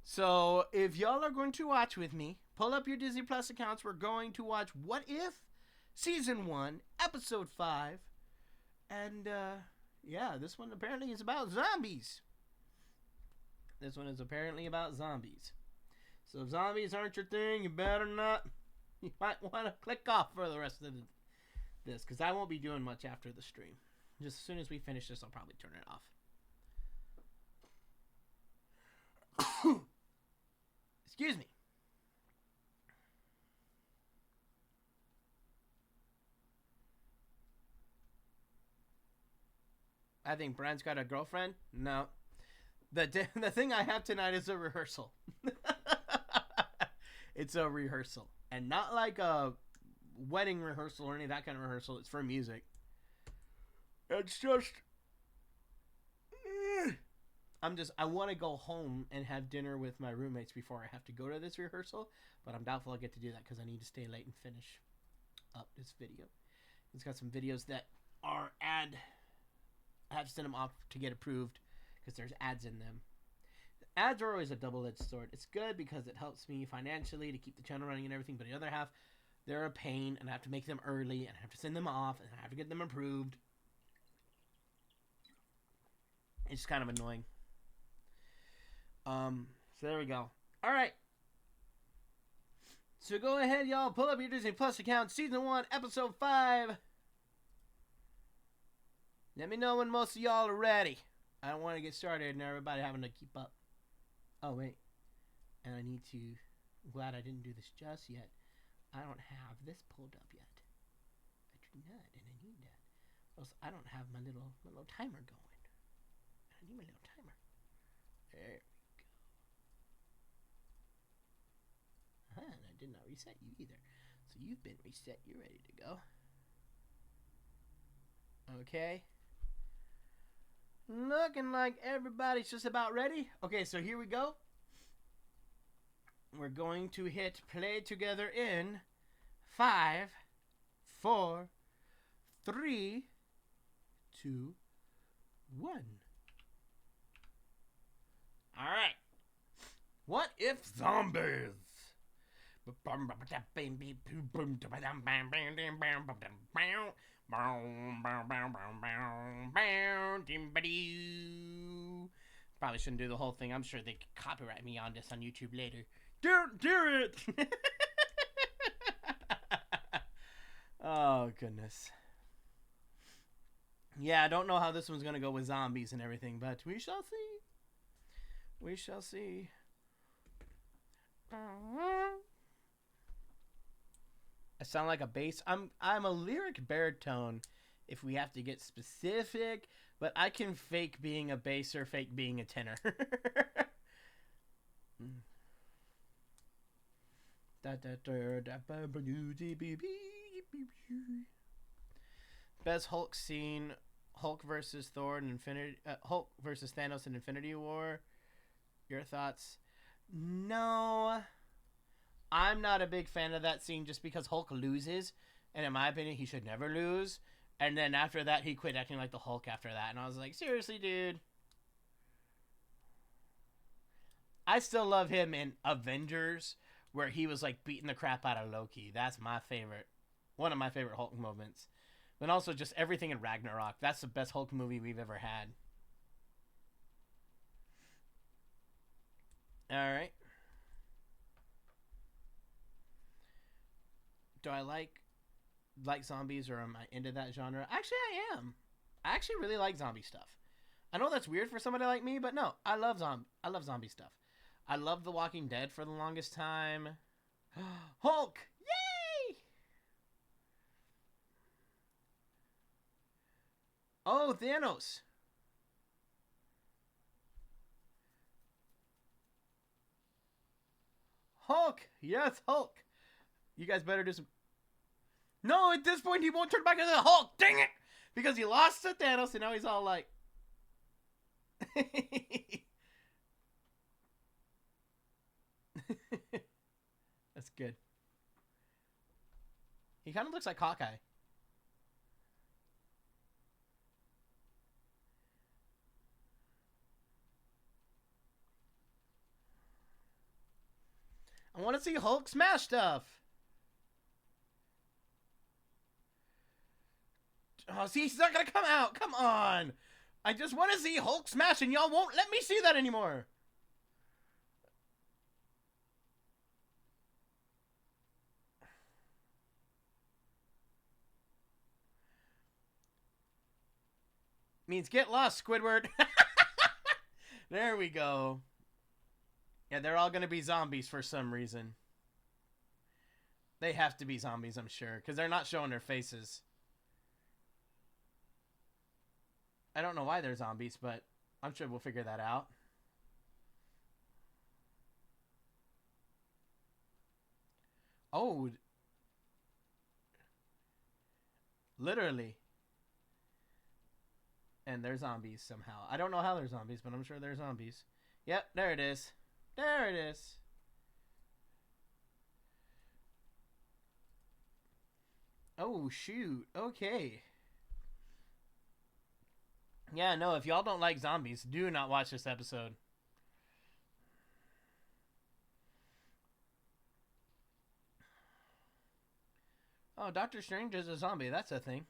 So, if y'all are going to watch with me, pull up your Disney Plus accounts. We're going to watch What If? Season 1, Episode 5. And, yeah, this one apparently is about zombies. This one is apparently about zombies. So if zombies aren't your thing, you better not. You might want to click off for the rest of this, because I won't be doing much after the stream. Just as soon as we finish this, I'll probably turn it off. Excuse me. I think Brian's got a girlfriend. No. The thing I have tonight is a rehearsal. It's a rehearsal. And not like a wedding rehearsal or any of that kind of rehearsal. It's for music. It's just... I want to go home and have dinner with my roommates before I have to go to this rehearsal. But I'm doubtful I'll get to do that because I need to stay late and finish up this video. It's got some videos that are I have to send them off to get approved because there's ads in them. The ads are always a double-edged sword. It's good because it helps me financially to keep the channel running and everything, but the other half, they're a pain, and I have to make them early, and I have to send them off, and I have to get them approved. It's kind of annoying. So there we go. Alright. So go ahead, y'all. Pull up your Disney Plus account. Season 1, Episode 5. Let me know when most of y'all are ready. I don't want to get started and everybody having to keep up. Oh, wait. And I need to... I'm glad I didn't do this just yet. I don't have this pulled up yet. I do not, and I need that. Else I don't have my little timer going. I need my little timer. There we go. And I did not reset you either. So you've been reset. You're ready to go. Okay. Looking like everybody's just about ready. Okay, so here we go. We're going to hit play together in 5, 4, 3, 2, 1. All right. What if zombies? Probably shouldn't do the whole thing. I'm sure they could copyright me on this on YouTube later. Do it! Oh, goodness. Yeah, I don't know how this one's going to go with zombies and everything, but we shall see. We shall see. I sound like a bass. I'm a lyric baritone if we have to get specific, but I can fake being a bass or fake being a tenor. Best Hulk scene: Hulk versus Thor in Infinity. Hulk versus Thanos in Infinity War. Your thoughts? No, I'm not a big fan of that scene just because Hulk loses, and in my opinion, he should never lose. And then after that, he quit acting like the Hulk after that, and I was like, seriously, dude. I still love him in Avengers, where he was like beating the crap out of Loki. That's my favorite, one of my favorite Hulk moments. And also just everything in Ragnarok. That's the best Hulk movie we've ever had. All right. Do I like zombies, or am I into that genre? Actually, I am. I actually really like zombie stuff. I know that's weird for somebody like me, but no, I love zombie stuff. I love The Walking Dead for the longest time. Hulk! Yay! Oh, Thanos. Hulk! Yes, Hulk! You guys better do some... No, at this point he won't turn back into the Hulk! Dang it! Because he lost to Thanos and now he's all like... That's good. He kind of looks like Hawkeye. I want to see Hulk smash stuff. Oh, see, he's not going to come out. Come on. I just want to see Hulk smash, and y'all won't let me see that anymore. Means get lost, Squidward. There we go. Yeah, they're all going to be zombies for some reason. They have to be zombies, I'm sure, because they're not showing their faces. I don't know why they're zombies, but I'm sure we'll figure that out. Oh. Literally. And they're zombies somehow. I don't know how they're zombies, but I'm sure they're zombies. Yep, there it is. There it is. Oh, shoot. Okay. Yeah, no, if y'all don't like zombies, do not watch this episode. Oh, Doctor Strange is a zombie. That's a thing.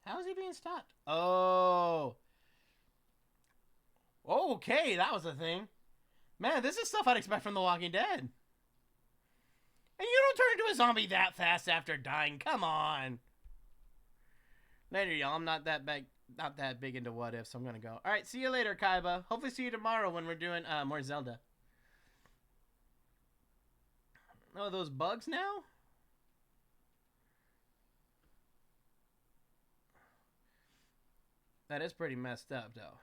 How is he being stopped? Oh. Okay, that was a thing. Man, this is stuff I'd expect from The Walking Dead. And you don't turn into a zombie that fast after dying. Come on. Later, y'all. I'm not that big into what ifs. I'm gonna go. All right, see you later, Kaiba. Hopefully see you tomorrow when we're doing more Zelda. Oh, those bugs now? That is pretty messed up, though.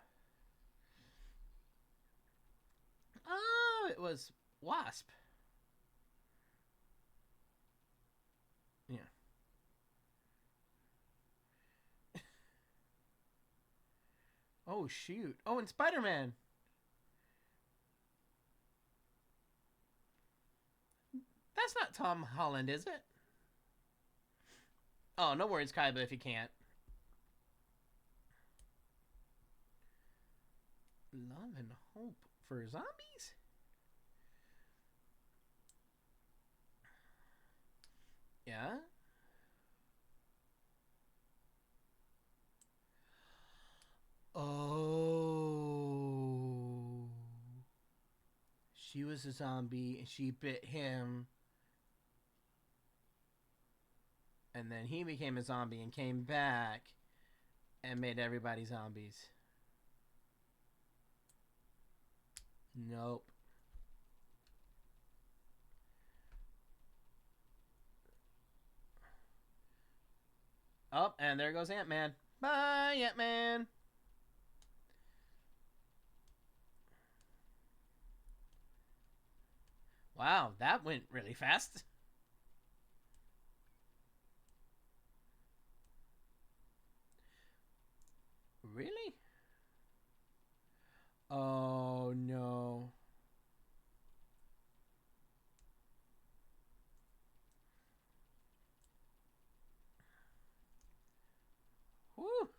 Oh, it was Wasp. Yeah. Oh, shoot. Oh, and Spider-Man. That's not Tom Holland, is it? Oh, no worries, Kaiba, if you can't. Love and hope for zombies? Yeah? Oh. She was a zombie and she bit him. And then he became a zombie and came back and made everybody zombies. Nope. Oh, and there goes Ant-Man. Bye, Ant-Man. Wow, that went really fast. Really? Oh, no. Whew.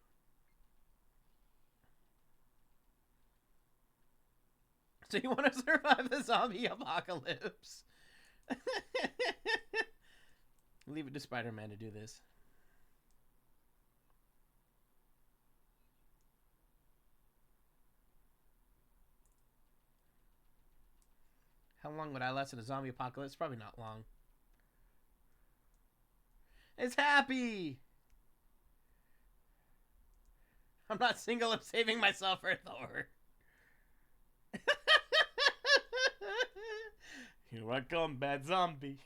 So you want to survive the zombie apocalypse? Leave it to Spider-Man to do this. How long would I last in a zombie apocalypse? Probably not long. It's happy! I'm not single, I'm saving myself for Thor. Here I come, bad zombie.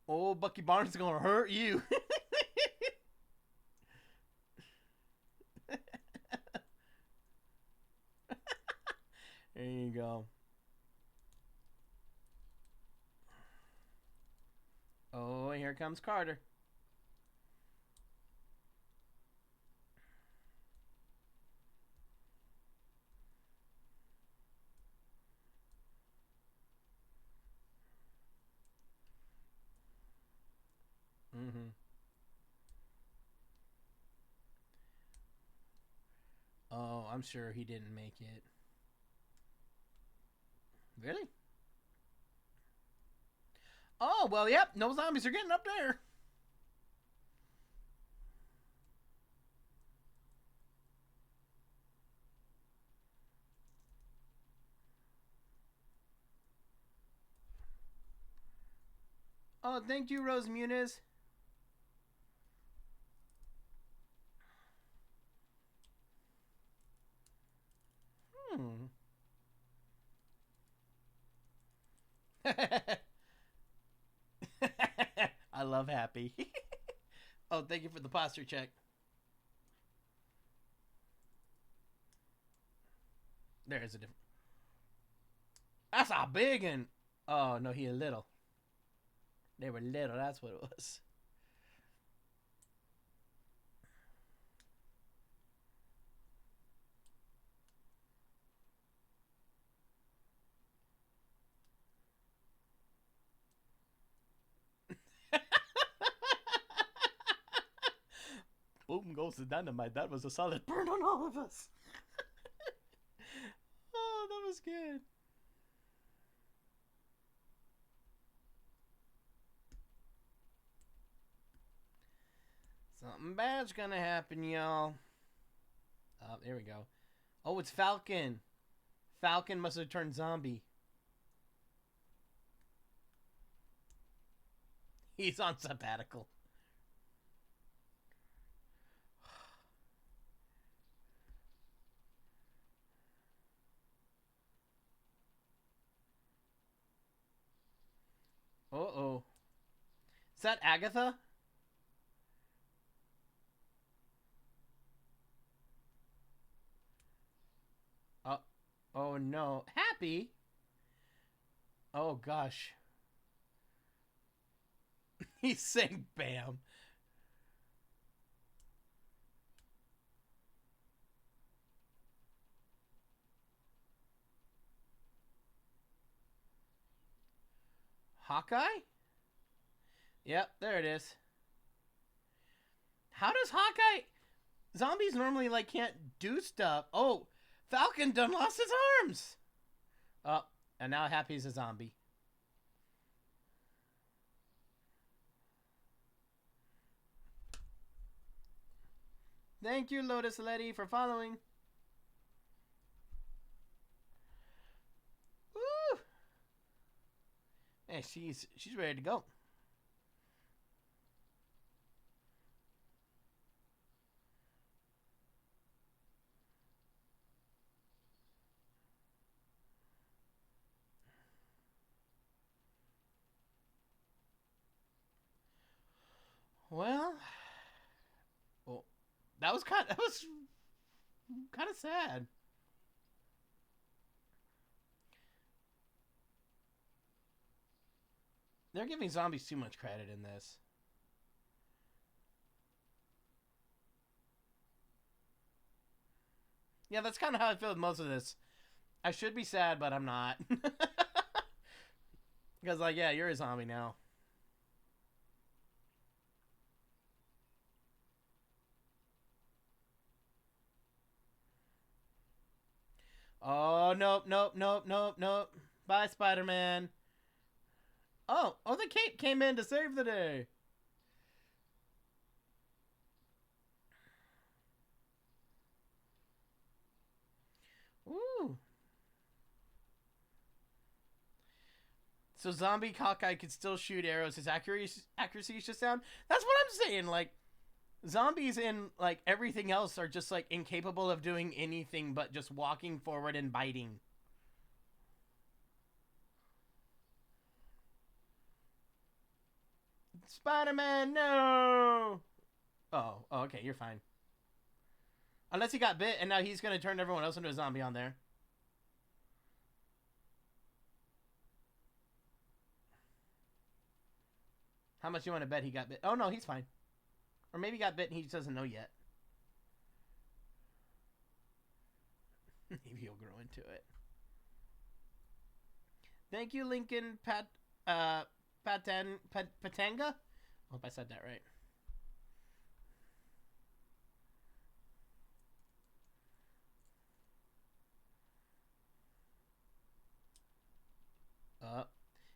Oh, Bucky Barnes is gonna hurt you. There you go. Oh, and here comes Carter. Mm-hmm. Oh, I'm sure he didn't make it. Really? Oh, well, yep. No zombies are getting up there. Oh, thank you, Rose Muniz. I love Happy. Oh, thank you for the posture check. There's a different. That's a big one. Oh, no, he a little. They were little, that's what it was. Boom goes the dynamite. That was a solid burn on all of us. Oh, that was good. Something bad's gonna happen, y'all. Oh, there we go. Oh, it's Falcon. Falcon must have turned zombie. He's on sabbatical. Uh-oh. Is that Agatha? Oh no. Happy? Oh gosh. He's saying bam. Hawkeye? Yep, there it is. How does Hawkeye... Zombies normally, like, can't do stuff. Oh, Falcon done lost his arms. Oh, and now Happy's a zombie. Thank you, Lotus Letty, for following. Woo! Hey, she's ready to go. Well, that was kind of sad. They're giving zombies too much credit in this. Yeah, that's kind of how I feel with most of this. I should be sad, but I'm not. Because, like, yeah, you're a zombie now. Oh, nope, nope, nope, nope, nope. Bye, Spider-Man. Oh, the cape came in to save the day. Ooh. So zombie Hawkeye could still shoot arrows. His accuracy is just down. That's what I'm saying. Like, zombies in, like, everything else are just, like, incapable of doing anything but just walking forward and biting. Spider-Man, no! Oh, okay, you're fine. Unless he got bit, and now he's going to turn everyone else into a zombie on there. How much you want to bet he got bit? Oh, no, he's fine. Or maybe he got bit and he just doesn't know yet. Maybe he'll grow into it. Thank you, Lincoln Patanga. Hope I said that right.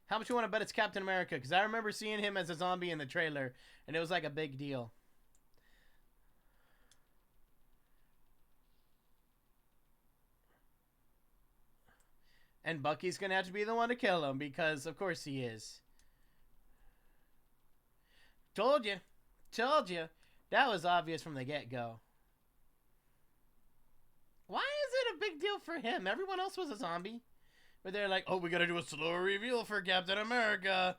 How much you want to bet it's Captain America? Because I remember seeing him as a zombie in the trailer, and it was like a big deal. And Bucky's going to have to be the one to kill him, because of course he is. Told you. Told you. That was obvious from the get-go. Why is it a big deal for him? Everyone else was a zombie. But they're like, oh, we gotta do a slow reveal for Captain America.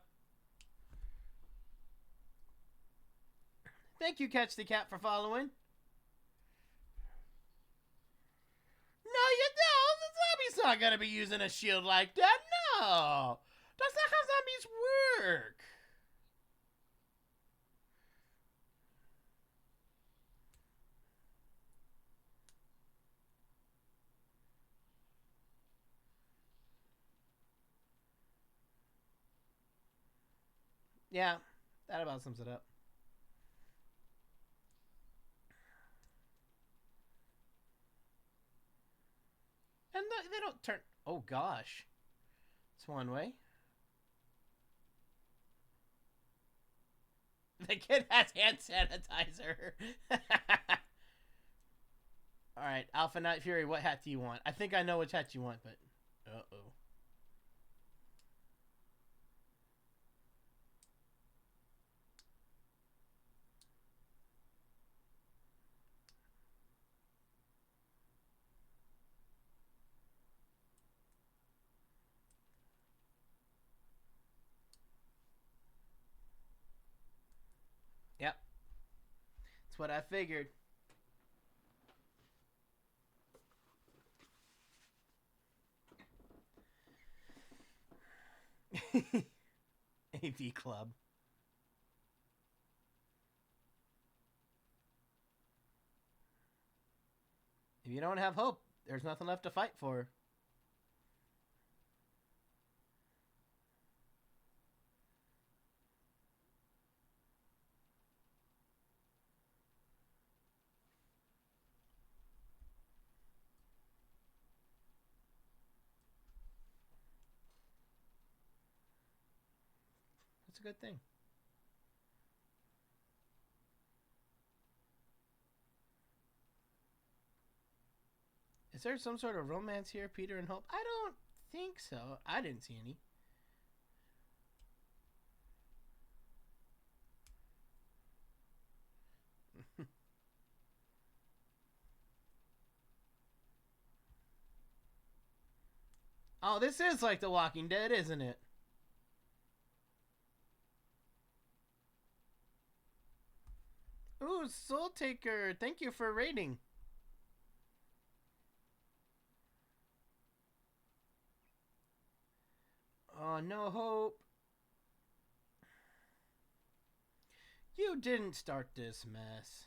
Thank you, Catch the Cat, for following. No, you don't. The zombie's not gonna be using a shield like that. No. That's not how zombies work. Yeah, that about sums it up. And they don't turn... Oh, gosh. It's one way. The kid has hand sanitizer. Alright, Alpha Night Fury, what hat do you want? I think I know which hat you want, but... Uh-oh. Yep. That's what I figured. AV Club. If you don't have hope, there's nothing left to fight for. That's a good thing. Is there some sort of romance here, Peter and Hope? I don't think so. I didn't see any. Oh, this is like The Walking Dead, isn't it? Ooh, Soul Taker, thank you for rating. Oh, no hope. You didn't start this mess.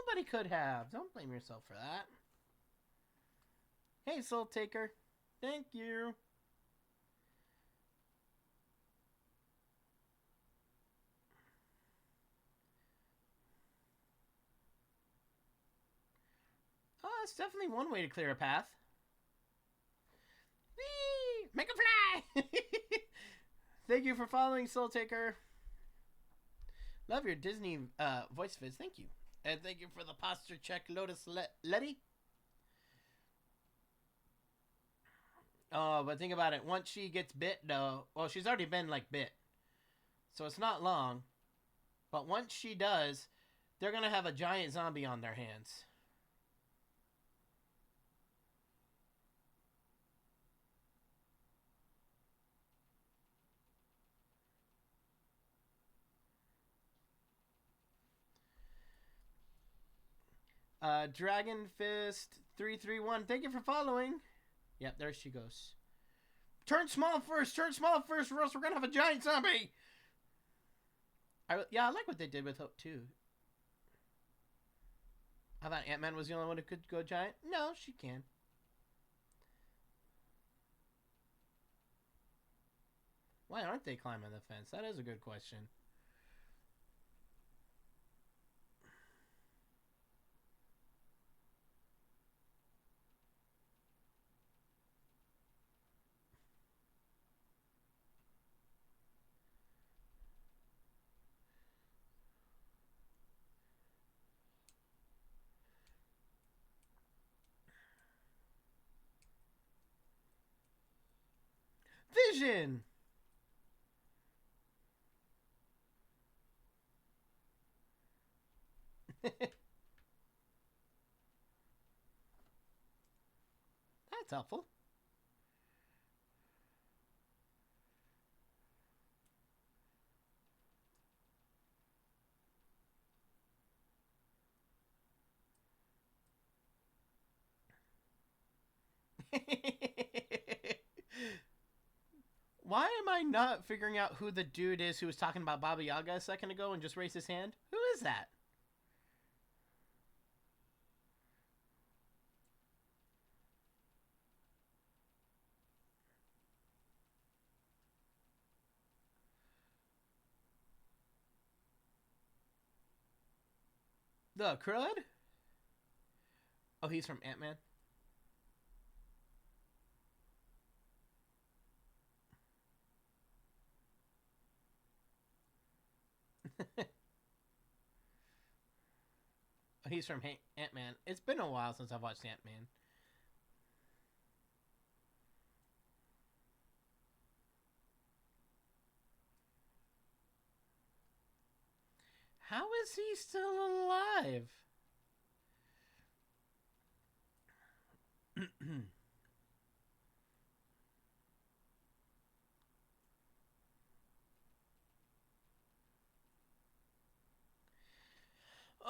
Nobody could have. Don't blame yourself for that. Hey, Soul Taker. Thank you. Oh, it's definitely one way to clear a path. Whee! Make a fly! Thank you for following, Soul Taker. Love your Disney voice vids. Thank you. And thank you for the posture check, Lotus Letty. Oh, but think about it. Once she gets bit, though, well, she's already been, like, bit. So it's not long. But once she does, they're going to have a giant zombie on their hands. Dragon Fist 331. Thank you for following. Yep, there she goes. Turn small first, or else we're gonna have a giant zombie. I like what they did with Hope too. I thought Ant-Man was the only one who could go giant. No, she can. Why aren't they climbing the fence? That is a good question. Vision! That's helpful. Why am I not figuring out who the dude is who was talking about Baba Yaga a second ago and just raised his hand? Who is that? The Crud? Oh, he's from Ant-Man? He's from Ant-Man. It's been a while since I've watched Ant-Man. How is he still alive?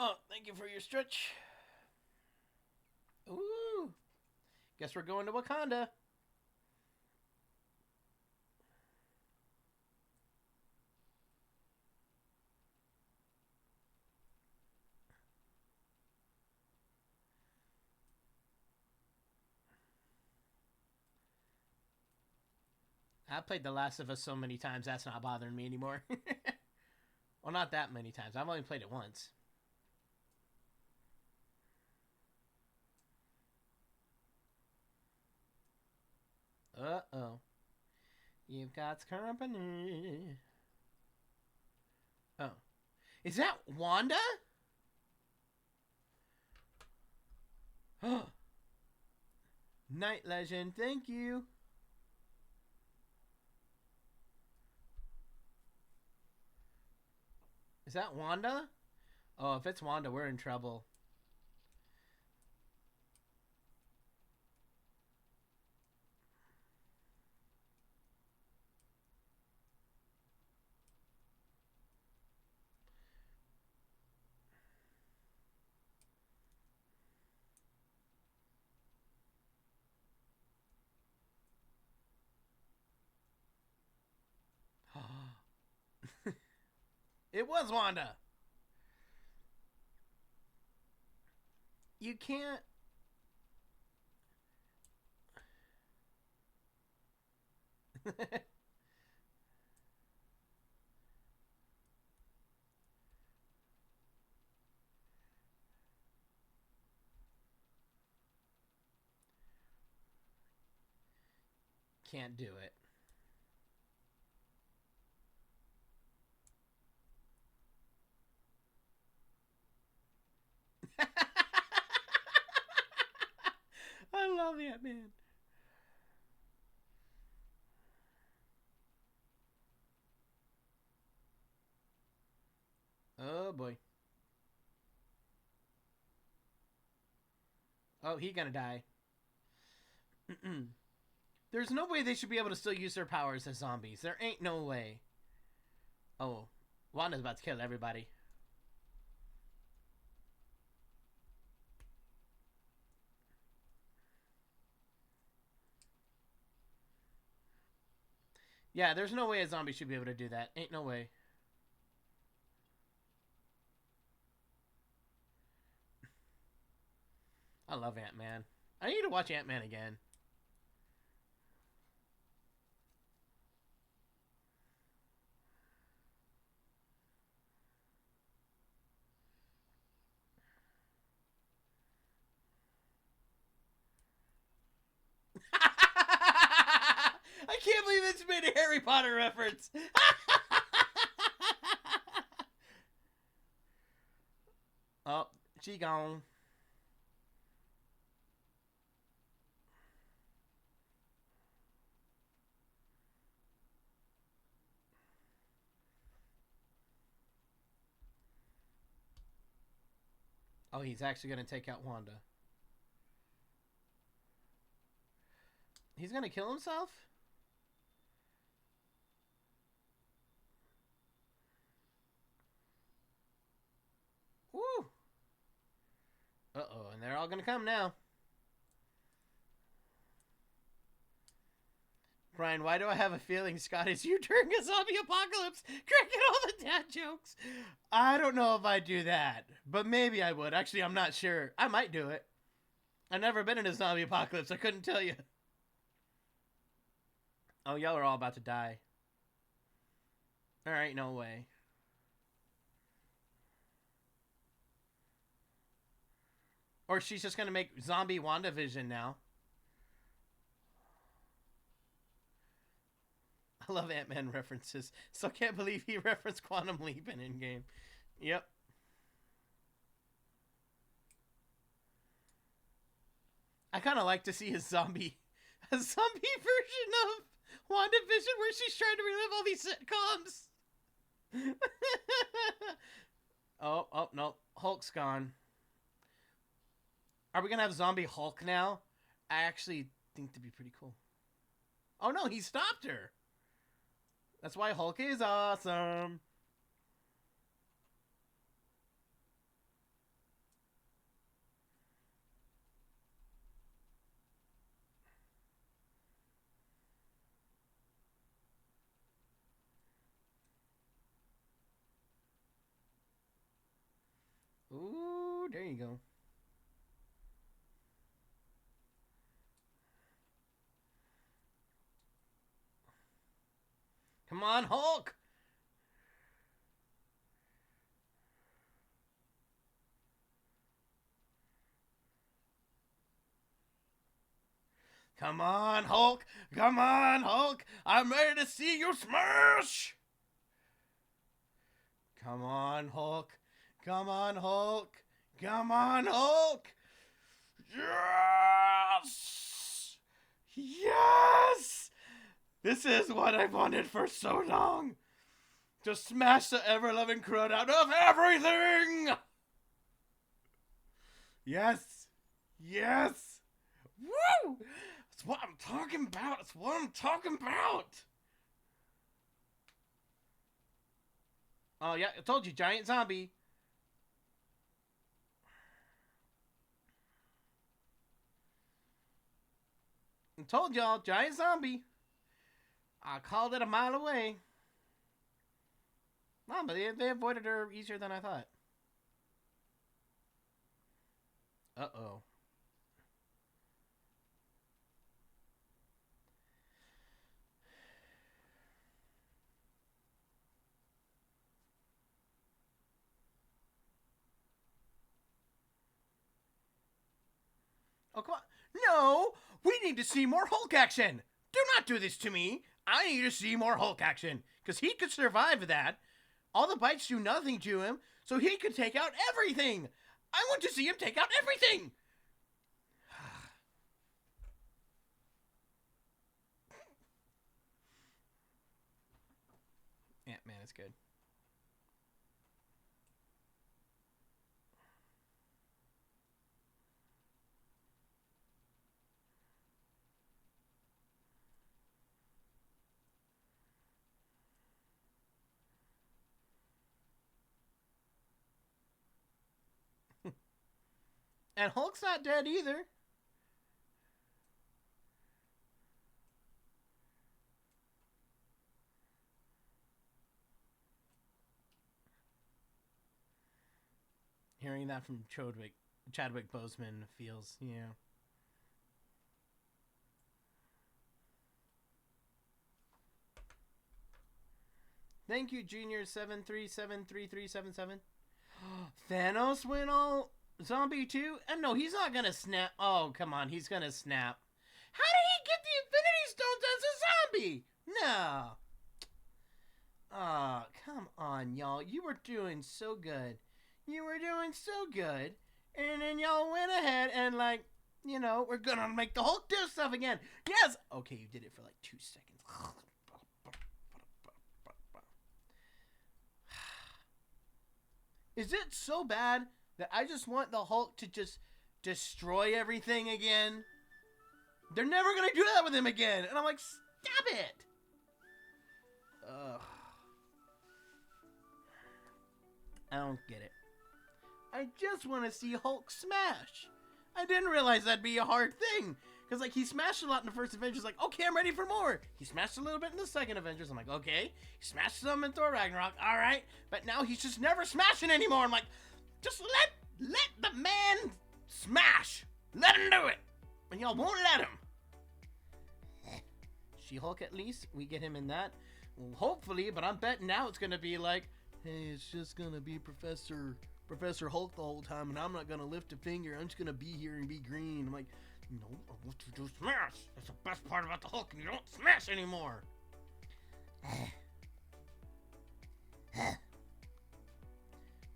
Oh, thank you for your stretch. Ooh. Guess we're going to Wakanda. I played The Last of Us so many times, that's not bothering me anymore. Well, not that many times. I've only played it once. Uh-oh. You've got company. Oh. Is that Wanda? Night Legend, thank you. Is that Wanda? Oh, if it's Wanda, we're in trouble. It was Wanda. You can't. Can't do it. I love that, man. Oh boy. Oh, he gonna die. There's no way they should be able to still use their powers as zombies. There ain't no way. Oh, Wanda's about to kill everybody. Yeah, there's no way a zombie should be able to do that. Ain't no way. I love Ant-Man. I need to watch Ant-Man again. I can't believe it's made a Harry Potter reference. Oh, she gone. Oh, he's actually going to take out Wanda. He's going to kill himself? Woo! Uh-oh, and they're all going to come now. Brian, why do I have a feeling Scott is you during a zombie apocalypse, cracking all the dad jokes? I don't know if I'd do that, but maybe I would. Actually, I'm not sure. I might do it. I've never been in a zombie apocalypse. I couldn't tell you. Oh, y'all are all about to die. Alright, no way. Or she's just gonna make zombie WandaVision now. I love Ant-Man references. So can't believe he referenced Quantum Leap in Endgame. Yep. I kind of like to see a zombie version of WandaVision where she's trying to relive all these sitcoms. Oh, no. Hulk's gone. Are we going to have zombie Hulk now? I actually think that'd be pretty cool. Oh, no, he stopped her. That's why Hulk is awesome. Ooh, there you go. Come on, Hulk! Come on, Hulk! Come on, Hulk! I'm ready to see you smash! Come on, Hulk. Come on, Hulk. Come on, Hulk. Yes! Yes! This is what I've wanted for so long. To smash the ever-loving crud out of everything! Yes! Yes! Woo! That's what I'm talking about. That's what I'm talking about. Oh, yeah, I told you, giant zombie. I told y'all, giant zombie. I called it a mile away. No, but they avoided her easier than I thought. Uh-oh. Oh, come on. No! We need to see more Hulk action! Do not do this to me! I need to see more Hulk action! Because he could survive that. All the bites do nothing to him, so he could take out everything! I want to see him take out everything! Ant-Man is good. And Hulk's not dead either. Hearing that from Chadwick Boseman feels, yeah. Thank you, Junior 7373377. Thanos went all zombie too? And no, he's not gonna snap. Oh, come on, he's gonna snap. How did he get the Infinity Stones as a zombie? No. Oh, come on, y'all. You were doing so good. You were doing so good. And then y'all went ahead and, like, you know, we're gonna make the Hulk do stuff again. Yes! Okay, you did it for like 2 seconds. Is it so bad that I just want the Hulk to just destroy everything again? They're never gonna do that with him again. And I'm like, stop it! Ugh. I don't get it. I just want to see Hulk smash. I didn't realize that'd be a hard thing. Because, like, he smashed a lot in the first Avengers. Like, okay, I'm ready for more. He smashed a little bit in the second Avengers. I'm like, okay. He smashed some in Thor Ragnarok. All right. But now he's just never smashing anymore. I'm like, just let the man smash. Let him do it. And y'all won't let him. She-Hulk, at least. We get him in that. Well, hopefully. But I'm betting now it's going to be like, hey, it's just going to be Professor Hulk the whole time, and I'm not gonna lift a finger. I'm just gonna be here and be green. I'm like, no, I want you to smash. That's the best part about the Hulk, and you don't smash anymore.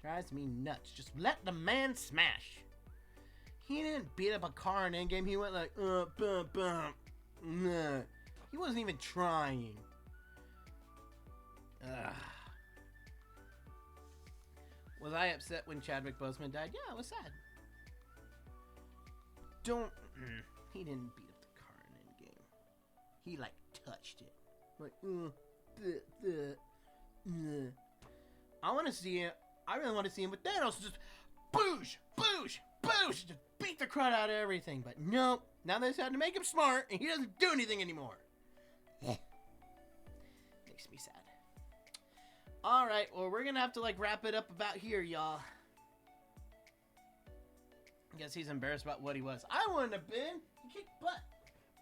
Drives me nuts. Just let the man smash. He didn't beat up a car in Endgame. He went like, bump, bump. Nah. He wasn't even trying. Ugh. Was I upset when Chadwick Boseman died? Yeah, I was sad. He didn't beat up the car in Endgame. He, like, touched it. Like, I want to see it. I really want to see him with Thanos. Just boosh, boosh, boosh. Just beat the crud out of everything. But nope. Now they decided to make him smart, and he doesn't do anything anymore. Makes me sad. Alright, well, we're gonna have to, like, wrap it up about here, y'all. I guess he's embarrassed about what he was. I wouldn't have been. He kicked butt.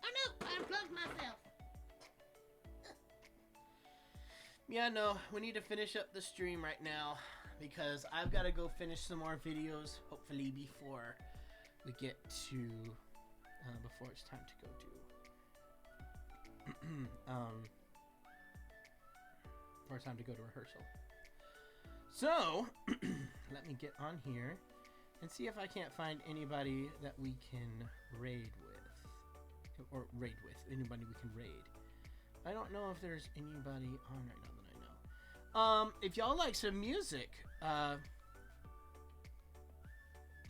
I know. I unplugged myself. Yeah, no. We need to finish up the stream right now because I've got to go finish some more videos, hopefully before we get to, before it's time to go do, before it's time to go to rehearsal. So, let me get on here and see if I can't find anybody that we can raid with. Or raid with. Anybody we can raid. I don't know if there's anybody on right now that I know. If y'all like some music,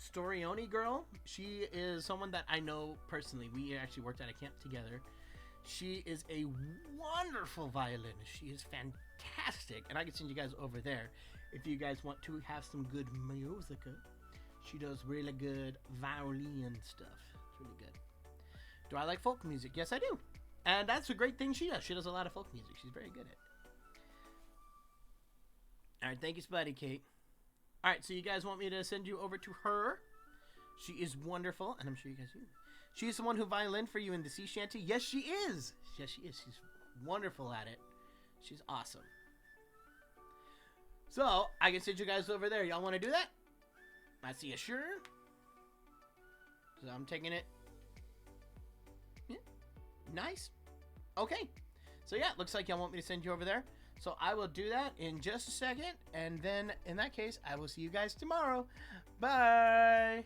Storioni girl, she is someone that I know personally. We actually worked at a camp together. She is a wonderful violinist. She is fantastic. And I can send you guys over there if you guys want to have some good music. She does really good violin stuff. It's really good. Do I like folk music? Yes, I do. And that's a great thing she does. She does a lot of folk music. She's very good at it. Alright, thank you, Spuddy Kate. Alright, so you guys want me to send you over to her? She is wonderful, and I'm sure you guys do. She is the one who violined for you in the sea shanty. Yes, she is. Yes, she is. She's wonderful at it. She's awesome. So, I can send you guys over there. Y'all want to do that? I see a sure. So I'm taking it. Yeah. Nice. Okay. So yeah, looks like y'all want me to send you over there. So I will do that in just a second. And then in that case, I will see you guys tomorrow. Bye.